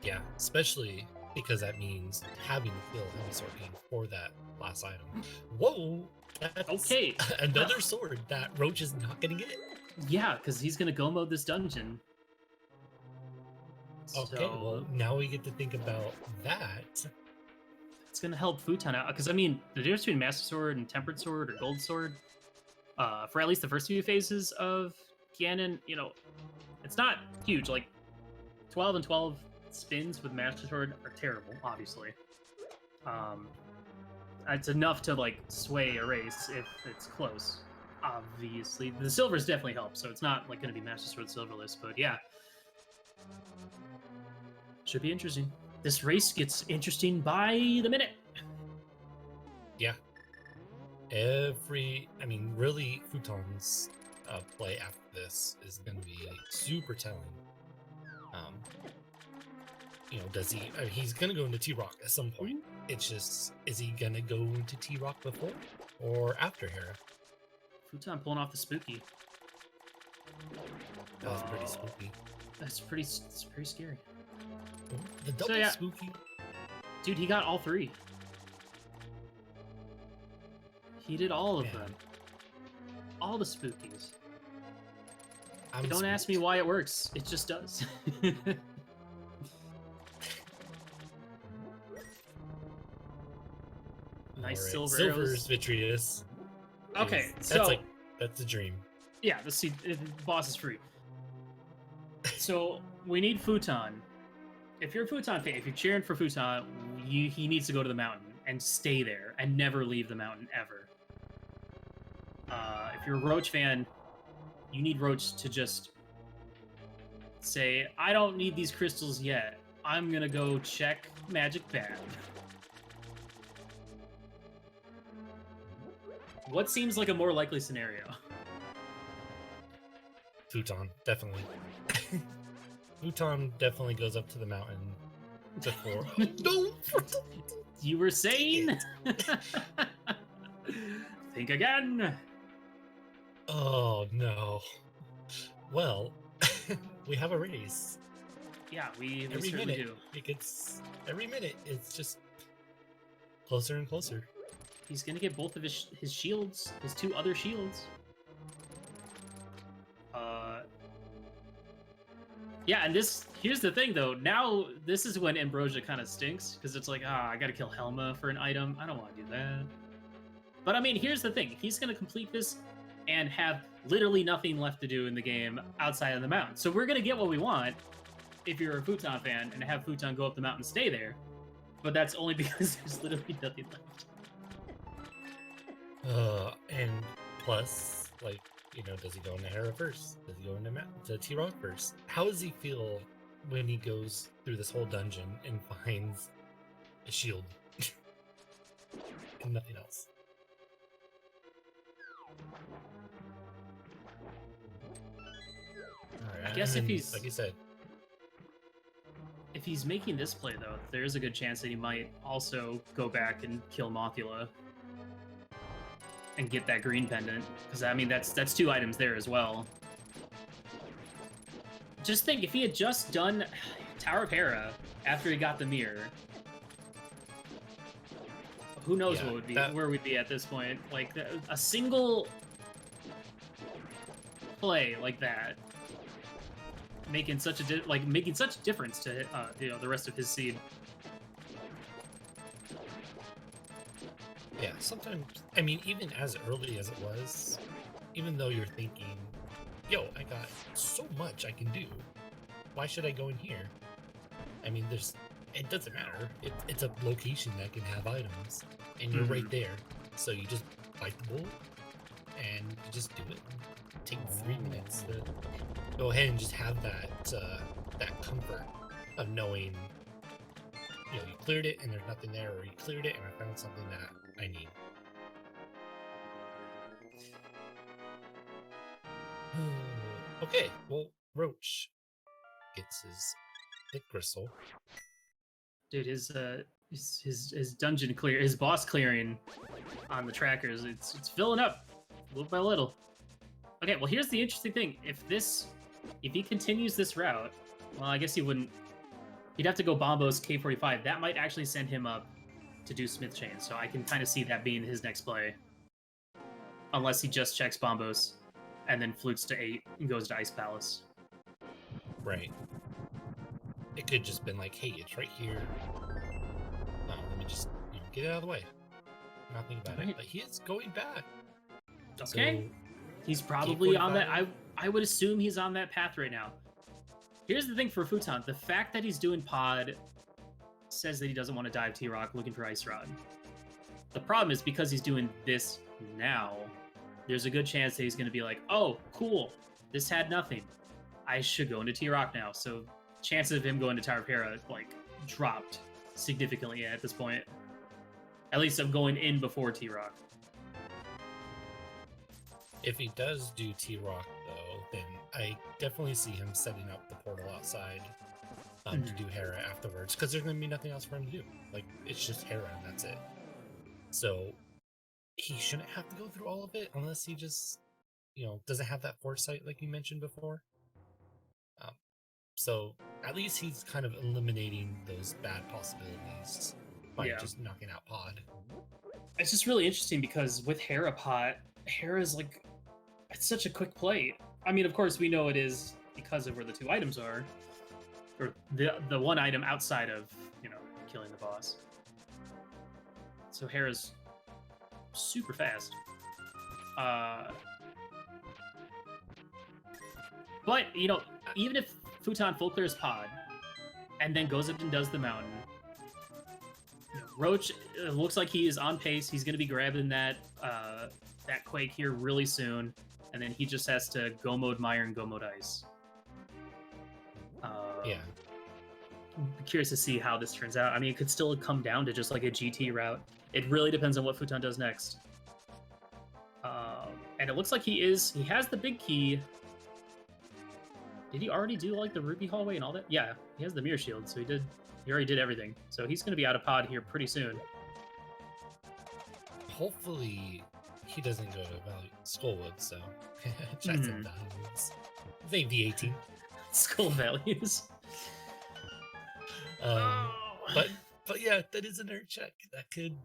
Yeah, especially because that means having to kill heavy sword king for that last item. Whoa! That's okay. Another sword that Roach is not gonna get. Yeah, because he's gonna go mode this dungeon. Okay, so, well now we get to think about that. It's gonna help Fouton out because I mean the difference between Master Sword and Tempered Sword or Gold Sword, for at least the first few phases of Ganon, it's not huge. Like 12 and 12 spins with Master Sword are terrible, obviously. It's enough to like sway a race if it's close. Obviously, the silvers definitely help, so it's not like going to be Master Sword silverless, but yeah, should be interesting. This race gets interesting by the minute. Yeah. Really, Fouton's play after this is going to be super telling. Does he? He's going to go into T-Rock at some point. It's just, is he going to go into T-Rock before or after Hera? Fouton pulling off the spooky. That was pretty spooky. It's pretty scary. Oh, the double spooky. Dude, he got all 3. He did all of them. All the spookies. Don't ask me why it works. It just does. Nice right. silver Silver's arrows. Vitreous. Okay, that's the dream. Yeah, the boss is free. So we need Fouton. If you're a Fouton fan, if you're cheering for Fouton, he needs to go to the mountain and stay there and never leave the mountain ever. If you're a Roach fan, you need Roach to just say, I don't need these crystals yet. I'm gonna go check Magic Bag. What seems like a more likely scenario? Fouton, definitely. Fouton definitely goes up to the mountain before. No! You were saying? Think again. Oh no. Well, we have a race. Yeah, we Every certainly minute do. it gets. Every minute it's just closer and closer. He's gonna get both of his shields, his 2 other shields. Yeah, and here's the thing though. Now this is when Ambrosia kind of stinks because it's like, I gotta kill Helma for an item. I don't want to do that. But I mean, here's the thing. He's gonna complete this and have literally nothing left to do in the game outside of the mountain. So we're gonna get what we want if you're a Fouton fan and have Fouton go up the mountain and stay there. But that's only because there's literally nothing left. And plus, like, does he go into Hera first? Does he go into T-Rock first? How does he feel when he goes through this whole dungeon and finds a shield and nothing else? I guess and if then, he's like you said, if he's making this play though, there is a good chance that he might also go back and kill Mothula and get that green pendant, because I mean that's 2 items there as well. Just think, if he had just done Tower of Hera after he got the mirror, who knows what would be where we'd be at this point. Like a single play like that, making such a difference to the rest of his seed. Yeah, sometimes, I mean, even as early as it was, even though you're thinking, yo, I got so much I can do, why should I go in here? I mean, it doesn't matter. It's a location that can have items, and you're right there. So you just bite the bullet, and you just do it. Take 3 minutes to go ahead and just have that comfort of knowing, you know, you cleared it and there's nothing there, or you cleared it and I found something that I need. Okay, well, Roach gets his thick crystal. Dude, his dungeon clear, his boss clearing on the trackers, it's filling up little by little. Okay, well here's the interesting thing. If he continues this route, well, I guess he wouldn't. He'd have to go Bombo's K45. That might actually send him up to do Smith Chain. So I can kind of see that being his next play, unless he just checks Bombos and then flutes to 8 and goes to Ice Palace. Right. It could just been like, hey, it's right here. Let me just get it out of the way. Not think about it. But he is going back. Okay. So, he's probably on that. I would assume he's on that path right now. Here's the thing for Fouton. The fact that he's doing pod says that he doesn't want to dive T-Rock looking for Ice Rod. The problem is, because he's doing this now, there's a good chance that he's going to be like, oh, cool, this had nothing. I should go into T-Rock now. So chances of him going to Tower of Hera, like, dropped significantly at this point. At least of going in before T-Rock. If he does do T-Rock, though, then I definitely see him setting up the portal outside to do Hera afterwards, because there's going to be nothing else for him to do. Like, it's just Hera, and that's it. So he shouldn't have to go through all of it unless he just, doesn't have that foresight like you mentioned before. So at least he's kind of eliminating those bad possibilities by just knocking out Pod. It's just really interesting because with Hera Pot, Hera's like, it's such a quick play. I mean, of course, we know it is because of where the 2 items are, or the 1 item outside of, killing the boss. So Hera's super fast. But, even if Fouton full clears Pod and then goes up and does the mountain, Roach looks like he is on pace. He's going to be grabbing that Quake here really soon, and then he just has to go mode Mire and go mode Ice. Yeah. I'm curious to see how this turns out. I mean, it could still come down to just like a GT route. It really depends on what Fouton does next. And it looks like he has the big key. Did he already do like the Ruby hallway and all that? Yeah, he has the mirror shield, so he already did everything. So he's going to be out of Pod here pretty soon. Hopefully he doesn't go to Skullwood, so checks and values. Save the 18. Skull values. But yeah, that is a nerd check. That could,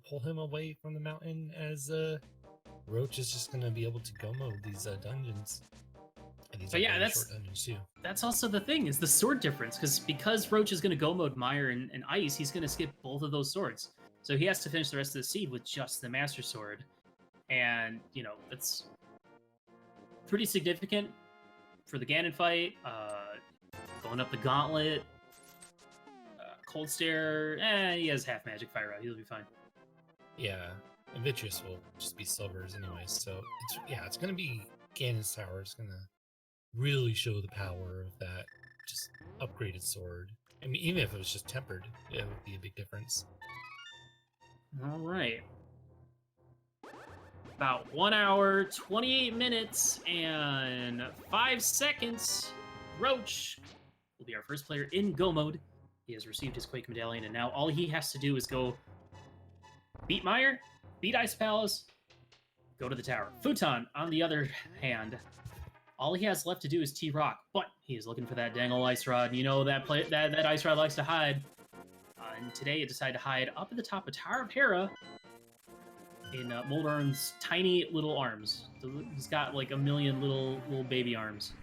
pull him away from the mountain, as Roach is just going to be able to go mode these dungeons. And these short dungeons too. That's also the thing, is the sword difference, because Roach is going to go mode Mire and Ice, he's going to skip both of those swords. So he has to finish the rest of the seed with just the Master Sword. And, that's pretty significant for the Ganon fight. Going up the gauntlet. Cold Stare, he has half magic fire out. He'll be fine. Yeah, and Vitreous will just be silvers anyway. So it's going to be Ganon's Tower. It's going to really show the power of that just upgraded sword. I mean, even if it was just tempered, it would be a big difference. All right. about 1 hour, 28 minutes, and 5 seconds, Roach will be our first player in Go mode. He has received his Quake Medallion, and now all he has to do is go beat Meyer, beat Ice Palace, go to the tower. Fouton, on the other hand, all he has left to do is T-Rock, but he is looking for that dang old Ice Rod. You know that that Ice Rod likes to hide. And today it decided to hide up at the top of Tower of Hera in Moldorm's tiny little arms. He's got like a million little baby arms.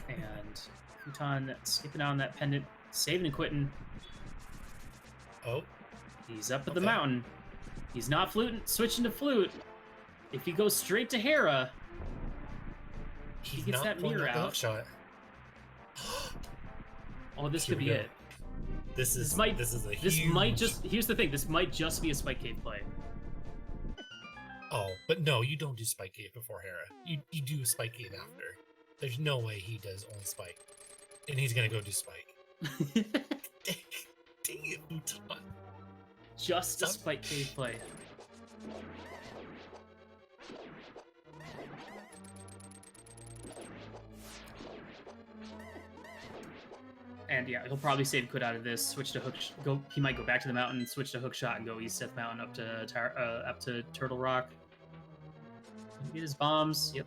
And Fouton skipping out on that pendant, saving and quitting. Oh. He's up at the mountain. He's not fluting, switching to flute. If he goes straight to Hera, he gets that mirror out. Shot. Oh, this could be it. This might just, here's the thing, this might just be a Spike Cave play. Oh, but no, you don't do Spike Cave before Hera. You do Spike Cave after. There's no way he does only Spike. And he's gonna go do Spike. Dang it, Fouton. Just a Spike Cave play. And yeah, he'll probably save quit out of this. Switch to hook. He might go back to the mountain, switch to hook shot, and go east of mountain up to Turtle Rock. Get his bombs. Yep.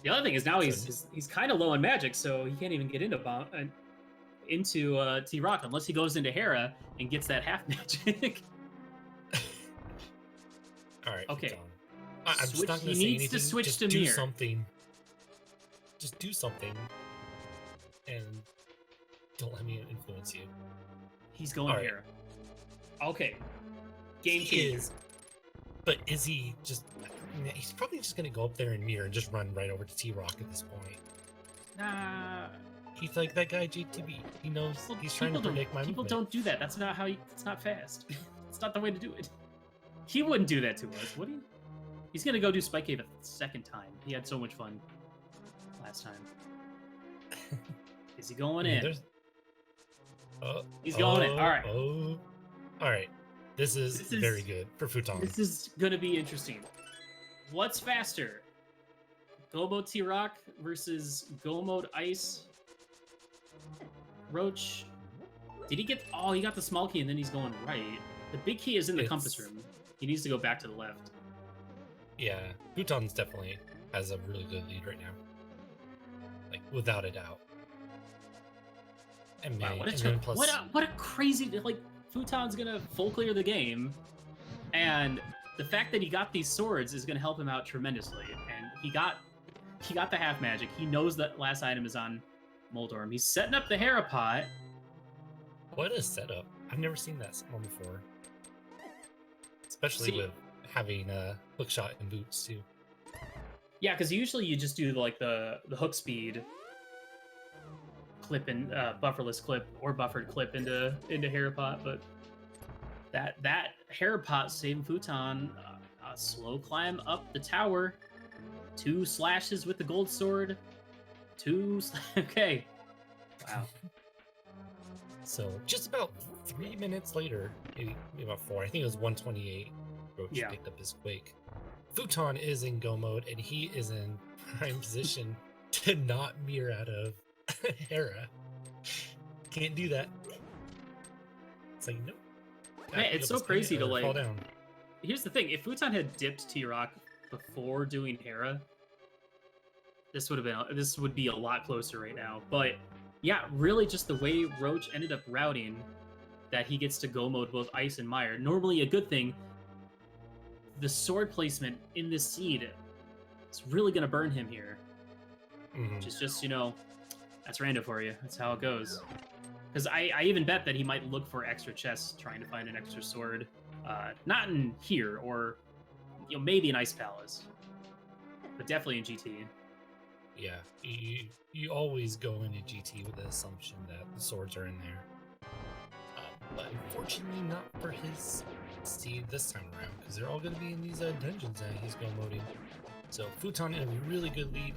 The other thing is now he's kind of low on magic, so he can't even get into T-Rock unless he goes into Hera and gets that half magic. All right. Okay. I'm just not gonna he say needs anything. to switch just to do mirror. something. Just do something. And don't let me influence you. He's going right. Hera. Okay. Game He changer. is, but is he just... He's probably just going to go up there and mirror and just run right over to T-Rock at this point. Nah. He's like that guy JTB. He knows he's trying to predict my People movement. don't do that. That's not how it's not fast. It's not the way to do it. He wouldn't do that to us, would he? He's going to go do Spike Cave a second time. He had so much fun last time. Is he going in? He's going in. All right. All right. This is very good for Fouton. This is going to be interesting. What's faster? Go mode T-Rock versus Go mode Ice? Roach. Did he get... Oh, he got the small key and then he's going right. The big key is in the compass room. He needs to go back to the left. Yeah. Fouton's definitely has a really good lead right now. Like, without a doubt. And wow, plus... what a crazy, like, Fouton's gonna full clear the game, and the fact that he got these swords is gonna help him out tremendously. And he got the half magic. He knows that last item is on Moldorm. He's setting up the Hera pot. What a setup! I've never seen that one before, especially with having hook shot and boots too. Yeah, because usually you just do like the hook speed clip and bufferless clip or buffered clip into Hera pot, but that Hera pot saving Fouton a slow climb up the tower, 2 slashes with the gold sword, okay, wow. So just about 3 minutes later, maybe about 4, I think it was 1:28. Roach picked up his Quake. Fouton is in Go mode, and he is in prime position to not mirror out of Hera. Can't do that. It's like, no. Man, it's so crazy to like... fall down. Here's the thing, if Fouton had dipped T-Rock before doing Hera, this would be a lot closer right now. But yeah, really just the way Roach ended up routing that he gets to Go mode both Ice and Meyer. Normally a good thing. The sword placement in this seed, it's really going to burn him here. Which is just, you know, that's rando for you. That's how it goes. Because I even bet that he might look for extra chests trying to find an extra sword. Not in here, or you know, maybe in Ice Palace. But definitely in GT. Yeah, you always go into GT with the assumption that the swords are in there. But unfortunately not for his seed this time around, because they're all going to be in these dungeons that he's Go moding. So Fouton in a really good lead.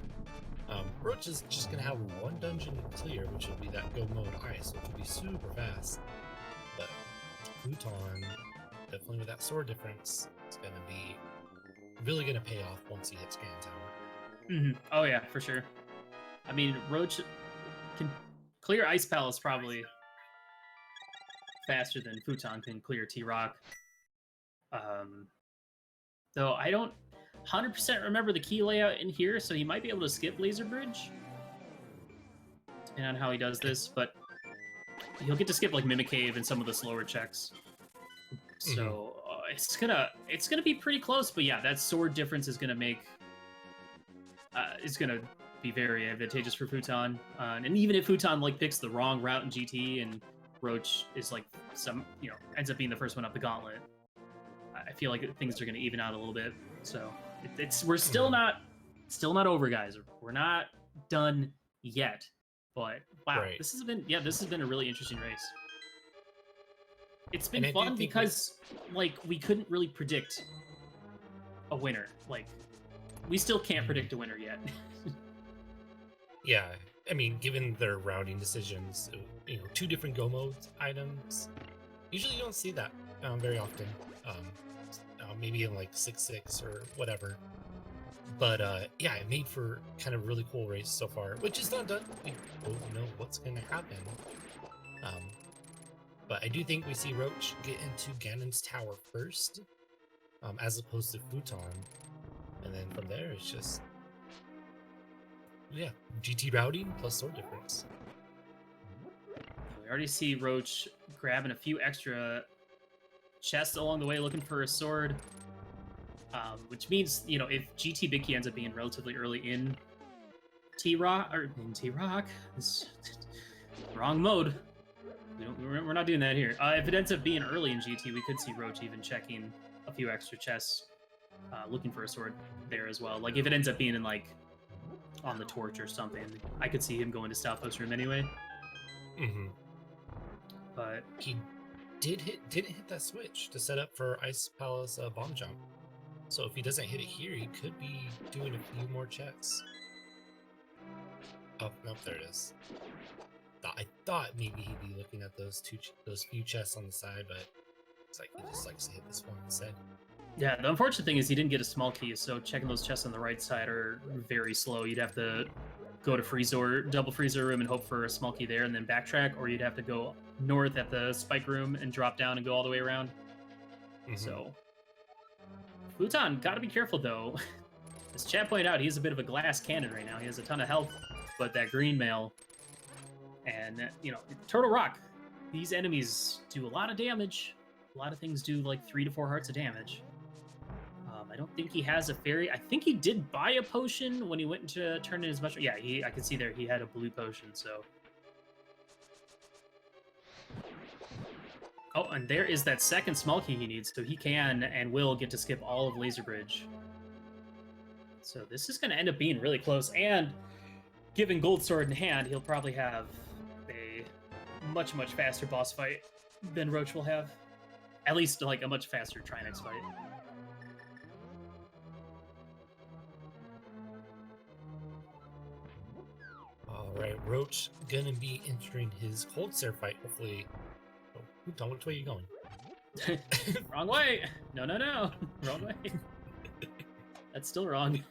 Roach is just going to have one dungeon to clear, which will be that Go mode Ice, which will be super fast. But Fouton, definitely with that sword difference, It's gonna be really gonna pay off once he hits Grand Tower. Oh yeah, for sure. I mean, Roach can clear Ice Palace probably faster than Fouton can clear T-Rock. Though I don't 100% remember the key layout in here, so he might be able to skip Laser Bridge, depending on how he does this, but he'll get to skip like Mimic Cave and some of the slower checks. So it's gonna be pretty close, but yeah, that sword difference is gonna make is gonna be very advantageous for Fouton. And even if Fouton like picks the wrong route in GT and Roach is like ends up being the first one up the gauntlet, I feel like things are gonna even out a little bit. So we're still not over, guys. We're not done yet. But wow, Right. this has been a really interesting race. It's been And I do fun think because like we couldn't really predict a winner. Like we still can't predict a winner yet. Yeah, I mean, given their routing decisions, 2 different go modes items, usually you don't see that very often. Maybe in like 6-6 or whatever. But yeah, it made for kind of really cool race so far, which is not done. We don't know what's going to happen. But I do think we see Roach get into Ganon's tower first, as opposed to Fouton. And then from there, it's just, yeah, GT routing plus sword difference. We already see Roach grabbing a few extra chests along the way, looking for a sword. Which means, if GT Big Key ends up being relatively early in T-Rock, it's wrong mode. We're not doing that here. If it ends up being early in GT, we could see Roach even checking a few extra chests, looking for a sword there as well. Like if it ends up being in like on the torch or something, I could see him going to Stalfos room anyway. But he didn't hit that switch to set up for Ice Palace bomb jump. So if he doesn't hit it here, he could be doing a few more checks. Oh, nope, there it is. I thought maybe he'd be looking at those few chests on the side, but it's like he just likes to hit this one instead. Yeah, the unfortunate thing is he didn't get a small key, so checking those chests on the right side are very slow. You'd have to go to double freezer room and hope for a small key there and then backtrack, or you'd have to go north at the spike room and drop down and go all the way around. So Fouton, gotta be careful though. As Chad pointed out, he's a bit of a glass cannon right now. He has a ton of health, but that green mail and Turtle Rock, these enemies do a lot of damage. A lot of things do like 3 to 4 hearts of damage. I don't think he has a fairy. I think he did buy a potion when he went to turn in his mushroom. Yeah, I could see there he had a blue potion, so. Oh, and there is that second small key he needs, so he can and will get to skip all of Laser Bridge. So this is going to end up being really close, and given Gold Sword in hand, he'll probably have a much, much faster boss fight than Roach will have. At least, like, a much faster Trinex fight. Alright, Roach gonna be entering his Cold Stare fight, hopefully. Oh, Fouton, which way are you going? Wrong way! No. Wrong way. That's still wrong.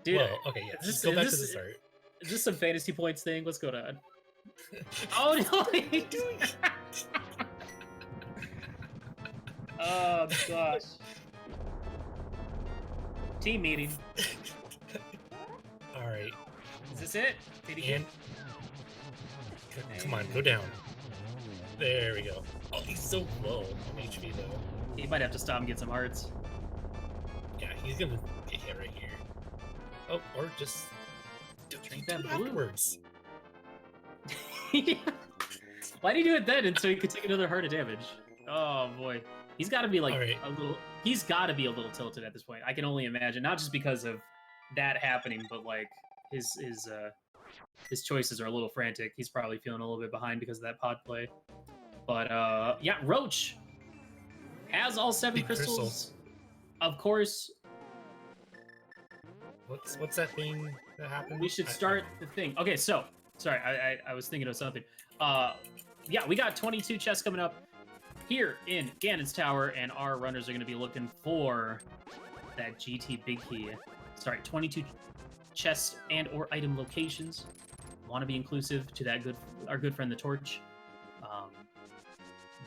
Dude, well, okay, yeah, just go back to the start. Is this some fantasy points thing? What's going on? Oh, no! What are you doing? Oh, gosh. Team meeting. Alright. Is this it? Did he and... Come on, go down. There we go. Oh, he's so low on HP, though. He might have to stop and get some hearts. Yeah, he's gonna get hit right here. Oh, or just... Drink that blue. Afterwards. Yeah. Why did he do it then? And so he could take another heart of damage. Oh boy, he's got to be like a little. He's got to be a little tilted at this point. I can only imagine, not just because of that happening, but like his choices are a little frantic. He's probably feeling a little bit behind because of that pod play. But yeah, Roach has all 7 crystals. Of course. What's that thing that happened? We should start the thing. Okay, so sorry, I was thinking of something. Yeah, we got 22 chests coming up. here in Ganon's Tower, and our runners are going to be looking for that GT Big Key. Sorry, 22 chest and or item locations. Want to be inclusive to that our good friend the Torch.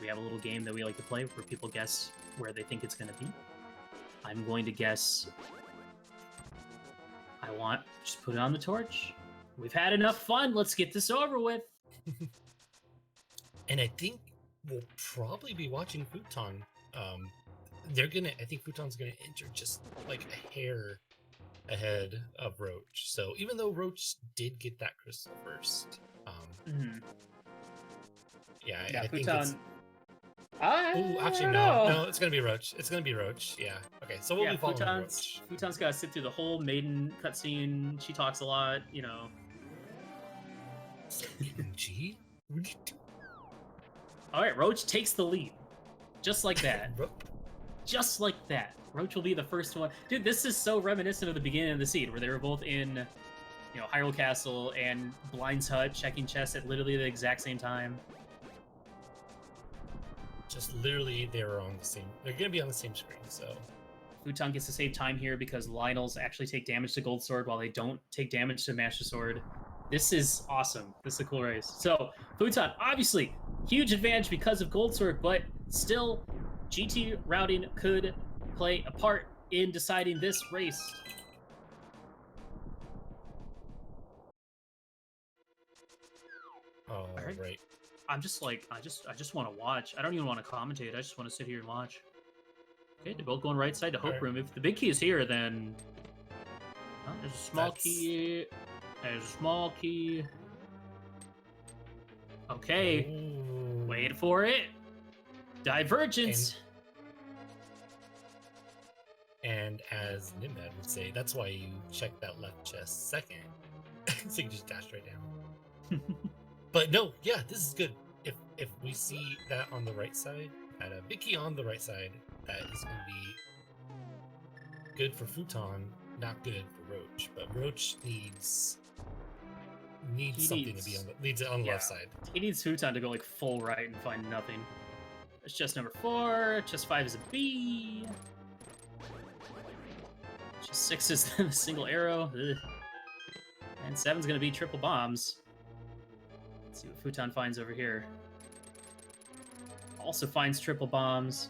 We have a little game that we like to play where people guess where they think it's going to be. I'm going to guess. Just put it on the Torch. We've had enough fun. Let's get this over with. And I think we'll probably be watching Fouton. I think Fouton's gonna enter just like a hair ahead of Roach. So even though Roach did get that crystal first, I think it's... no, it's gonna be Roach. It's gonna be Roach. Yeah. Okay, so we'll be following Roach. Fouton's gotta sit through the whole maiden cutscene. She talks a lot, you know. G? What did you do? All right, Roach takes the lead, just like that. Just like that. Roach will be the first one. Dude, this is so reminiscent of the beginning of the seed, where they were both in, Hyrule Castle and Blind's Hut, checking chests at literally the exact same time. Just literally, they're gonna be on the same screen. So Fouton gets to save time here because Lionel's actually take damage to Gold Sword while they don't take damage to Master Sword. This is awesome. This is a cool race. So Fouton, obviously, huge advantage because of Gold Sword, but still, GT routing could play a part in deciding this race. Oh, right. I'm just like, I just want to watch. I don't even want to commentate. I just want to sit here and watch. Okay, they're both going right side to Hope Room. If the big key is here, then there's a small key. There's a small key. Okay. Ooh. Wait for it. Divergence. And as Nimad would say, that's why you check that left chest second. So you can just dash right down. But no, yeah, this is good. If we see that on the right side, at a big key on the right side, that is going to be good for Fouton, not good for Roach. But Roach needs something to be on the left side. He needs Fouton to go like full right and find nothing. There's chest number 4. Chest 5 is a B. Chest 6 is the single arrow. Ugh. And 7's gonna be triple bombs. Let's see what Fouton finds over here. Also finds triple bombs.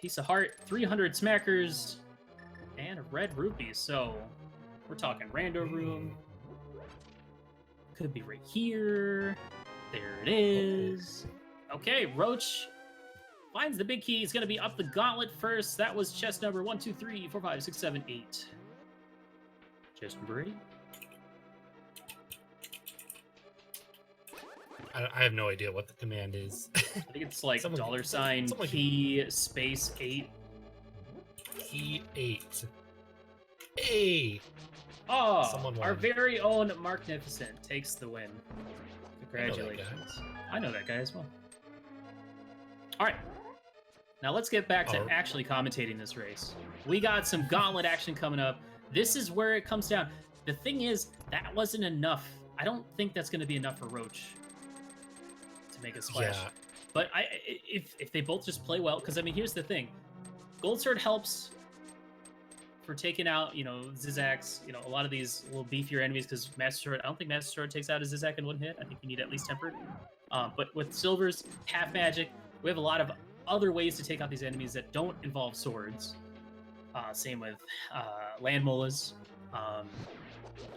Piece of heart, 300 smackers, and a red rupee. So we're talking rando room. Could be right here. There it is. Okay, Roach finds the big key. He's going to be up the gauntlet first. That was chest number 1, 2, 3, 4, 5, 6, 7, 8. Chest number 8. I have no idea what the command is. I think it's like $ key space 8. Key 8. Hey! Oh, our very own Marknificent takes the win. Congratulations. I know that guy as well. All right. Now let's get back to actually commentating this race. We got some gauntlet action coming up. This is where it comes down. The thing is, that wasn't enough. I don't think that's going to be enough for Roach to make a splash. Yeah. But if they both just play well, because I mean, here's the thing. Gold Sword helps for taking out, Zizaks, a lot of these little beefier enemies, because Master Sword, I don't think Master Sword takes out a Zizak in one hit. I think you need at least Tempered. But with Silvers, half magic, we have a lot of other ways to take out these enemies that don't involve swords. Same with Land Molas.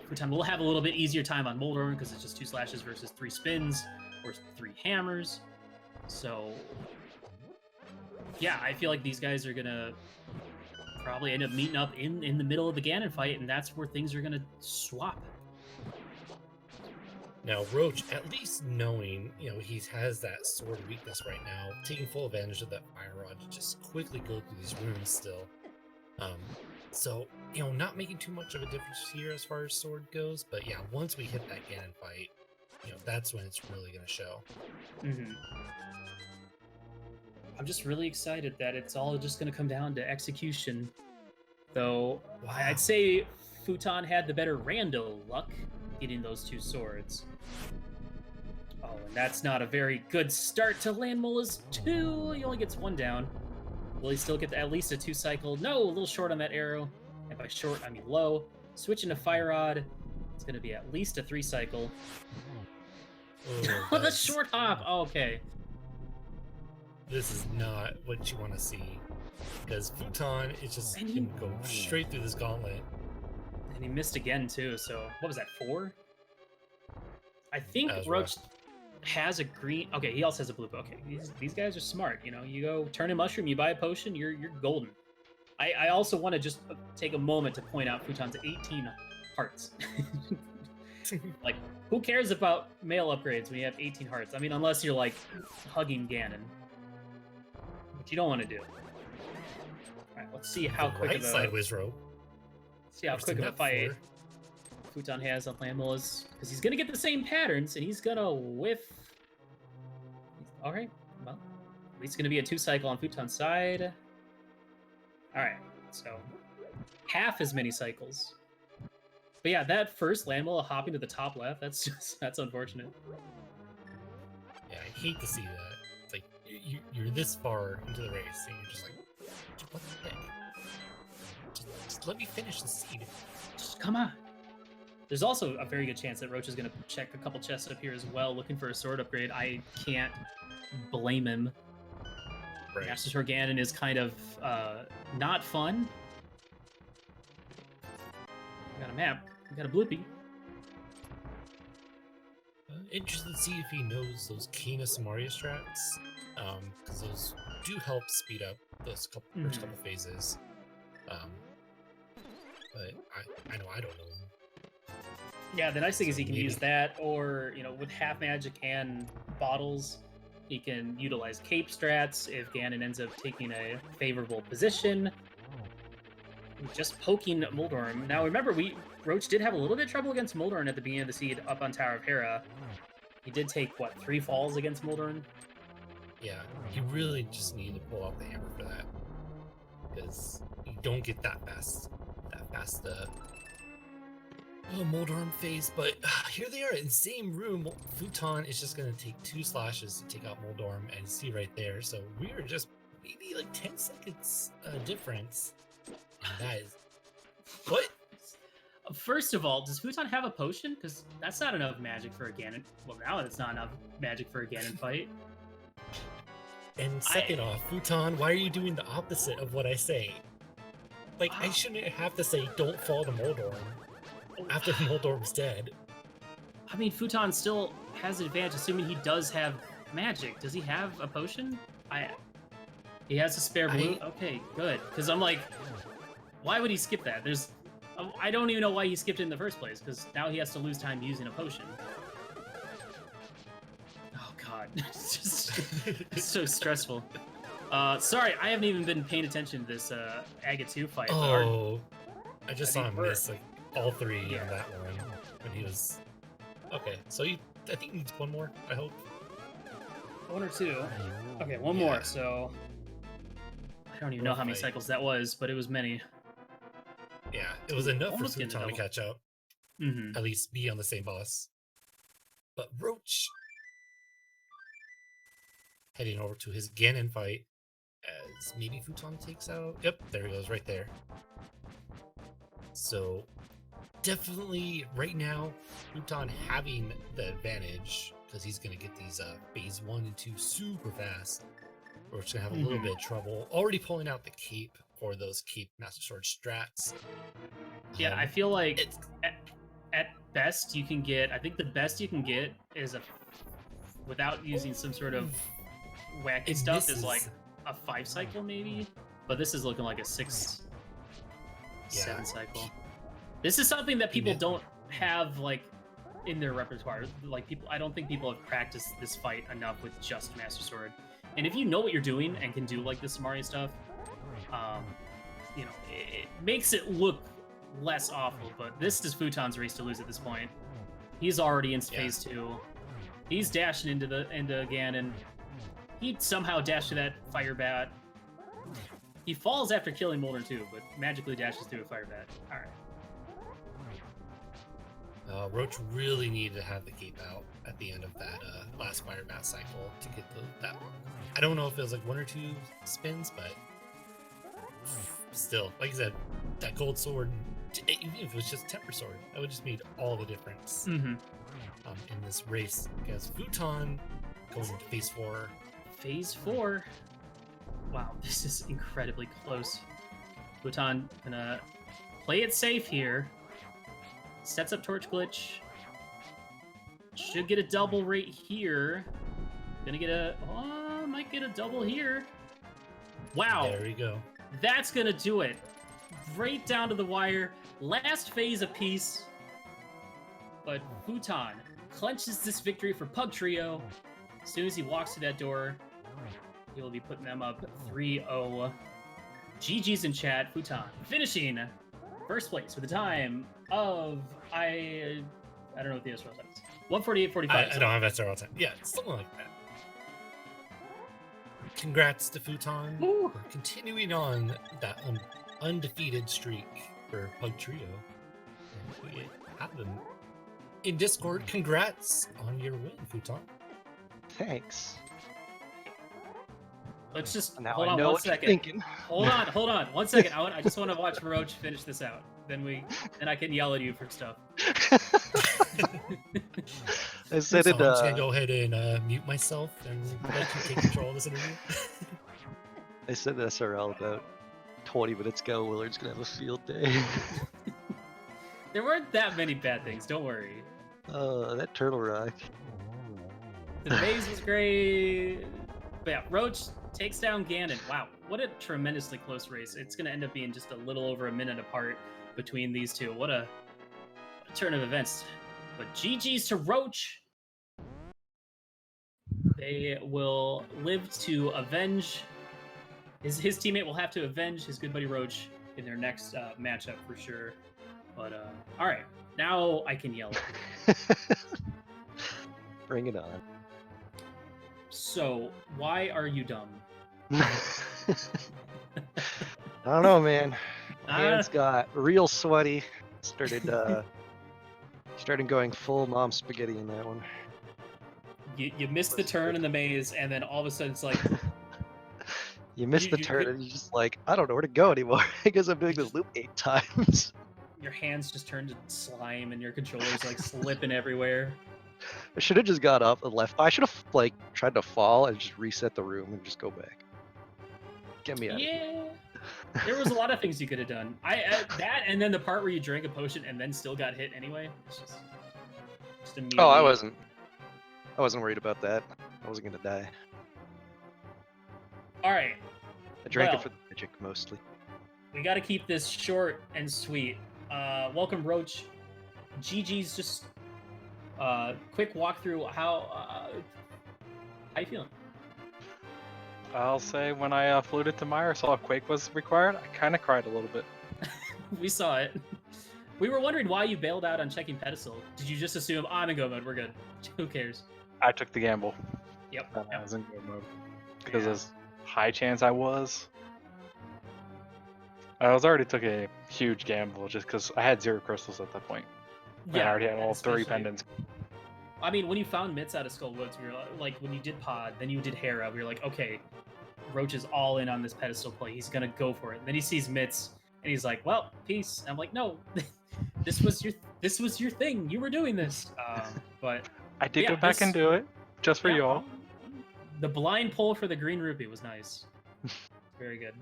Fouton will have a little bit easier time on Moldorm because it's just 2 slashes versus 3 spins or 3 hammers. So, yeah, I feel like these guys are going to probably end up meeting up in the middle of the Ganon fight, and that's where things are going to swap. Now, Roach, at least knowing, he has that sword weakness right now, taking full advantage of that Fire Rod to just quickly go through these runes still. So, not making too much of a difference here as far as sword goes, but yeah, once we hit that Ganon fight, that's when it's really going to show. Mm-hmm. I'm just really excited that it's all just going to come down to execution. Though, wow. I'd say Fouton had the better rando luck getting those 2 swords. Oh, and that's not a very good start to Landmola's 2. He only gets 1 down. Will he still get at least a 2 cycle? No, a little short on that arrow. And by short, I mean low. Switching to Fire Rod. It's going to be at least a 3 cycle. Oh, the short hop. Oh, okay. This is not what you want to see. Because Fouton is just going to go straight through this gauntlet. And he missed again, too. So, what was that, 4? I think Roach has a green... Okay, he also has a blue. Okay, these guys are smart. You know, you go turn a mushroom, you buy a potion, you're golden. I also want to just take a moment to point out Fouton's 18 hearts. Like, who cares about male upgrades when you have 18 hearts? I mean, unless you're, like, hugging Ganon. Which you don't want to do. Alright, let's see how quick of a... sideways rope. See how quick of a fight Fouton has on Landmola's. Because he's going to get the same patterns, and he's going to whiff... Alright, well, at least going to be a 2 cycle on Fouton's side. Alright, so half as many cycles. But yeah, that first Landmola hopping to the top left, that's unfortunate. Yeah, I hate to see that. It's like, you're this far into the race, and you're just like, what the heck? Just let me finish the seed. Just come on. There's also a very good chance that Roach is going to check a couple chests up here as well, looking for a sword upgrade. I can't blame him. Right. Master Sword Ganon is kind of not fun. We got a map. We got a bloopy. Interested to see if he knows those Kina Samaria strats, because those do help speed up those first couple phases. But I know I don't know them. Yeah, the nice thing is he can use that, or, you know, with half magic and bottles, he can utilize cape strats if Ganon ends up taking a favorable position. Just poking Moldorm. Now remember, Roach did have a little bit of trouble against Moldorm at the beginning of the seed up on Tower of Hera. He did take, what, 3 falls against Moldorm? Yeah, he really just needed to pull out the hammer for that. Because you don't get that fast Moldorm phase, but here they are in the same room. Fouton is just going to take 2 slashes to take out Moldorm, and see right there. So we are just maybe like 10 seconds difference. And that is... What? First of all, does Fouton have a potion? Because that's not enough magic for a Ganon. Well, now it's not enough magic for a Ganon fight. And second off, Fouton, why are you doing the opposite of what I say? Like, I shouldn't have to say, don't fall to Moldorm after Moldorm's dead. I mean, Fouton still has an advantage, assuming he does have magic. Does he have a potion? He has a spare blue? Okay, good. Because I'm like, why would he skip that? I don't even know why he skipped it in the first place, because now he has to lose time using a potion. Oh god, it's just so stressful. Sorry, I haven't even been paying attention to this Aga 2 fight. Oh, I just saw him miss like all 3 on that one when he was... Okay, so I think he needs 1 more, I hope. 1 or 2. Okay, 1 more, so... I don't even know how many cycles that was, but it was many. Yeah, it was enough for Fouton to catch up. At least be on the same boss. But Roach... heading over to his Ganon fight, as maybe Fouton takes out... Yep, there he goes, right there. So, definitely, right now, Fouton having the advantage, because he's going to get these phase 1 and 2 super fast. Roach going to have a little bit of trouble. Already pulling out the cape for those cape Master Sword strats. Yeah, I feel like at best you can get... I think the best you can get is without using some sort of wacky stuff is like a 5 cycle maybe, but this is looking like a 6, 7 cycle. This is something that people don't have like in their repertoire. Like I don't think people have practiced this fight enough with just Master Sword. And if you know what you're doing and can do like the Samaria stuff, you know, it makes it look less awful. But this is Fouton's race to lose at this point. He's already in phase 2. He's dashing into Ganon. He somehow dashed to that fire bat. He falls after killing Moldorm too, but magically dashes through a fire bat. All right. Roach really needed to have the cape out at the end of that last fire math cycle to get that. I don't know if it was like 1 or 2 spins, but still, like I said, that gold sword, even if it was just temper sword, that would just made all the difference in this race. Because Fouton going into phase 4. Phase 4. Wow, this is incredibly close. Fouton gonna play it safe here. Sets up torch glitch. Should get a double right here. Gonna get a... Oh, might get a double here. Wow. There we go. That's gonna do it. Right down to the wire. Last phase apiece. But Fouton clenches this victory for Pug Trio. As soon as he walks through that door, he will be putting them up 3-0. GG's in chat. Fouton finishing first place with a time of... I don't know what the SRL time is. 1:48:45. I don't have SRL time. Yeah, something like that. Congrats to Fouton for continuing on that undefeated streak for Pug Trio. And we have them in Discord. Congrats on your win, Fouton. Thanks. Let's just Now hold I on know one what you're second. thinking. Hold on 1 second. I just want to watch Roach finish this out. Then I can yell at you for stuff. I said So it. I'm just gonna go ahead and mute myself and let you take control of this interview. I said SRL about 20 minutes ago. Willard's gonna have a field day. There weren't that many bad things. Don't worry. That turtle rock. The maze was great. But yeah, Roach takes down Ganon. Wow, what a tremendously close race. It's gonna end up being just a little over a minute apart between these two. What a turn of events. But GG's to Roach. They will live to avenge. His teammate will have to avenge his good buddy Roach in their next matchup for sure. But all right, now I can yell at you. Bring it on. So why are you dumb? I don't know, man. My hands got real sweaty. Started going full mom spaghetti in that one. You missed the turn in the maze, and then all of a sudden it's like You missed the turn, and you're just like, I don't know where to go anymore. I guess I'm doing this loop 8 times. Your hands just turn to slime, and your controller's like slipping everywhere. I should have just got up and left. I should have like tried to fall and just reset the room and just go back. Get me out. Yeah, there was a lot of things you could have done. That, and then the part where you drank a potion and then still got hit anyway. It's just immediately... Oh, I wasn't worried about that. I wasn't gonna die. All right. I drank it for the magic mostly. We got to keep this short and sweet. Welcome, Roach. GG's just quick walkthrough. How you feeling? I'll say when I floated to Mire, saw if Quake was required, I kind of cried a little bit. We saw it. We were wondering why you bailed out on checking pedestal. Did you just assume, I'm in go mode, we're good? Who cares? I took the gamble. Yep. I was in go mode. Because there's high chance I was. I already took a huge gamble just because I had 0 crystals at that point. Yeah, I already had all 3 pendants. I mean, when you found Mitts out of Skull Woods, we were like, when you did Pod, then you did Hera, we were like, okay, Roach is all in on this pedestal play. He's gonna go for it. And then he sees Mitts, and he's like, well, peace. And I'm like, no, this was your thing. You were doing this. But I did go back and do it just for y'all. The blind pull for the green rupee was nice. Very good.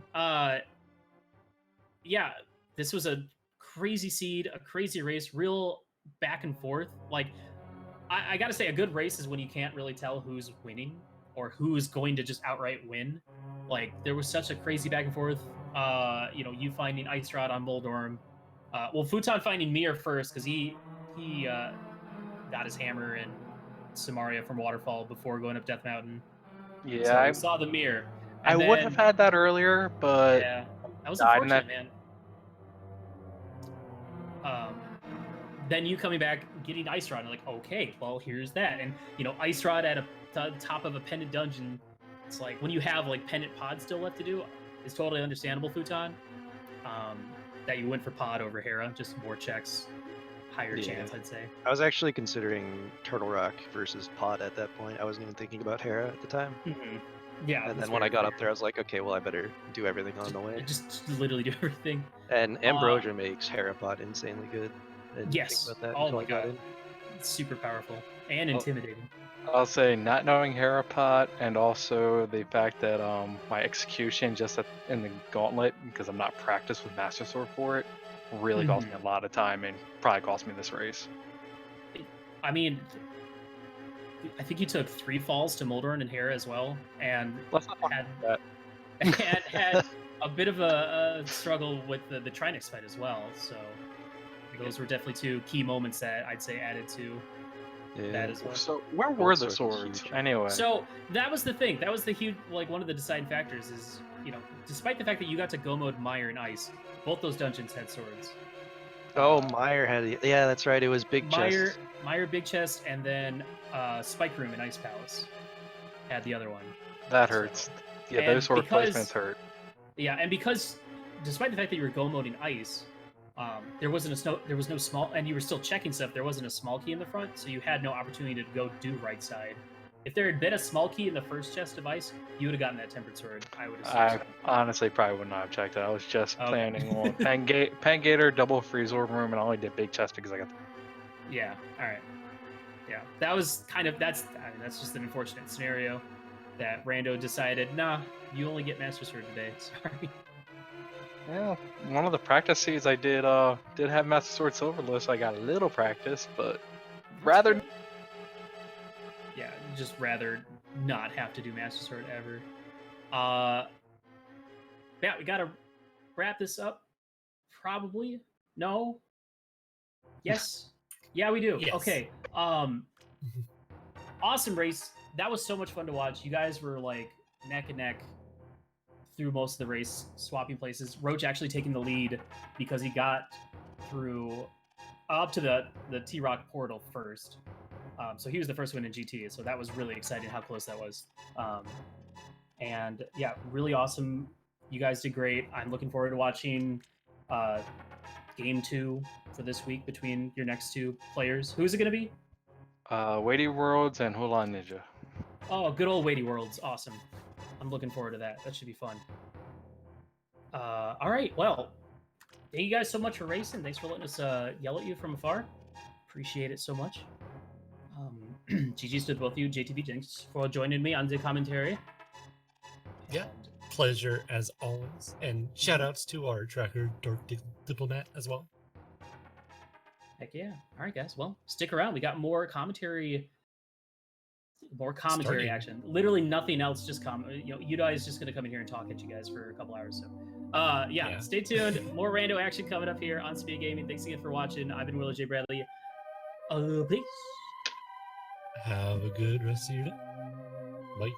Yeah, this was a crazy seed, a crazy race, real back and forth. Like, I gotta say, a good race is when you can't really tell who's winning or who's going to just outright win. Like, there was such a crazy back and forth. You finding Ice Rod on Moldorm. Fouton finding Mir first because he got his hammer in Samaria from Waterfall before going up Death Mountain. Yeah, so I saw the Mir. I would have had that earlier, but yeah, that was unfortunate, man. Then you coming back, getting Ice Rod, and like, okay, well, here's that. And, Ice Rod at the top of a pendant dungeon, it's like, when you have, like, pendant pod still left to do, it's totally understandable, Fouton, that you went for pod over Hera, just more checks. higher Yeah. chance, I'd say. I was actually considering Turtle Rock versus Pod at that point. I wasn't even thinking about Hera at the time. Mm-hmm. Yeah. And that's then when I very got up fair. there, I was like, okay, well, I better do everything on the way. Just literally do everything. And Ambrosia makes Herapod insanely good. I didn't Yes. think about that Oh until my I got god. in. It's super powerful and Oh. intimidating. I'll say not knowing Herapod and also the fact that my execution just in the gauntlet, because I'm not practiced with Master Sword for it, really cost me a lot of time and probably cost me this race. I mean, I think you took 3 falls to Moldorn and Hera as well, and Let's not talk had about that. had a bit of a struggle with the Trinix fight as well. So those were definitely 2 key moments that I'd say added to that as well. So where were the Sword was swords huge. anyway? So that was the thing. That was the huge, like, one of the deciding factors is, you know, despite the fact that you got to go mode Mire and Ice, both those dungeons had swords. Oh, Meyer had it. Yeah, that's right. It was Big Chest. Mire, Big Chest, and then Spike Room and Ice Palace had the other one. That So- hurts. Yeah, and those sword because- placements hurt. Yeah, and because despite the fact that you were go moding Ice, there was no small, and you were still checking stuff. There wasn't a small key in the front, so you had no opportunity to go do right side. If there had been a small key in the first chest of Ice, you would have gotten that tempered sword. I would assume. I So. honestly probably would not have checked it. I was just Okay. planning on Pangator, double freeze orb room, and I only did big chest because I got. Yeah. All right. Yeah, that was kind of that's just an unfortunate scenario that Rando decided, nah, you only get Master Sword today. Sorry. Yeah, one of the practice seeds I did have Master Sword Silverless. So I got a little practice, but rather Yeah, just rather not have to do Master Sword ever. Yeah, we gotta wrap this up. Probably. No. Yes. Yeah, we do. Yes. Okay. Awesome race. That was so much fun to watch. You guys were like neck and neck through most of the race, swapping places. Roach actually taking the lead because he got through up to the T-Rock portal first. So he was the first one in GT. So that was really exciting how close that was. And yeah, really awesome. You guys did great. I'm looking forward to watching game 2 for this week between your next 2 players. Who's it going to be? Weighty Worlds and Hulan Ninja. Oh, good old Weighty Worlds. Awesome. I'm looking forward to that. That should be fun. All right. Well, thank you guys so much for racing. Thanks for letting us yell at you from afar. Appreciate it so much. GG's to both of you. JTB, thanks for joining me on the commentary. Yeah. Pleasure as always. And shout outs to our tracker, Dark Diplomat, as well. Heck yeah. All right, guys. Well, stick around. We got more commentary. Starting. Action. Literally nothing else. Just you guys just gonna come in here and talk at you guys for a couple hours. So, yeah. Stay tuned. More rando action coming up here on Speed Gaming. Thanks again for watching. I've been Willow J. Bradley. Peace. Have a good rest of your day. Bye.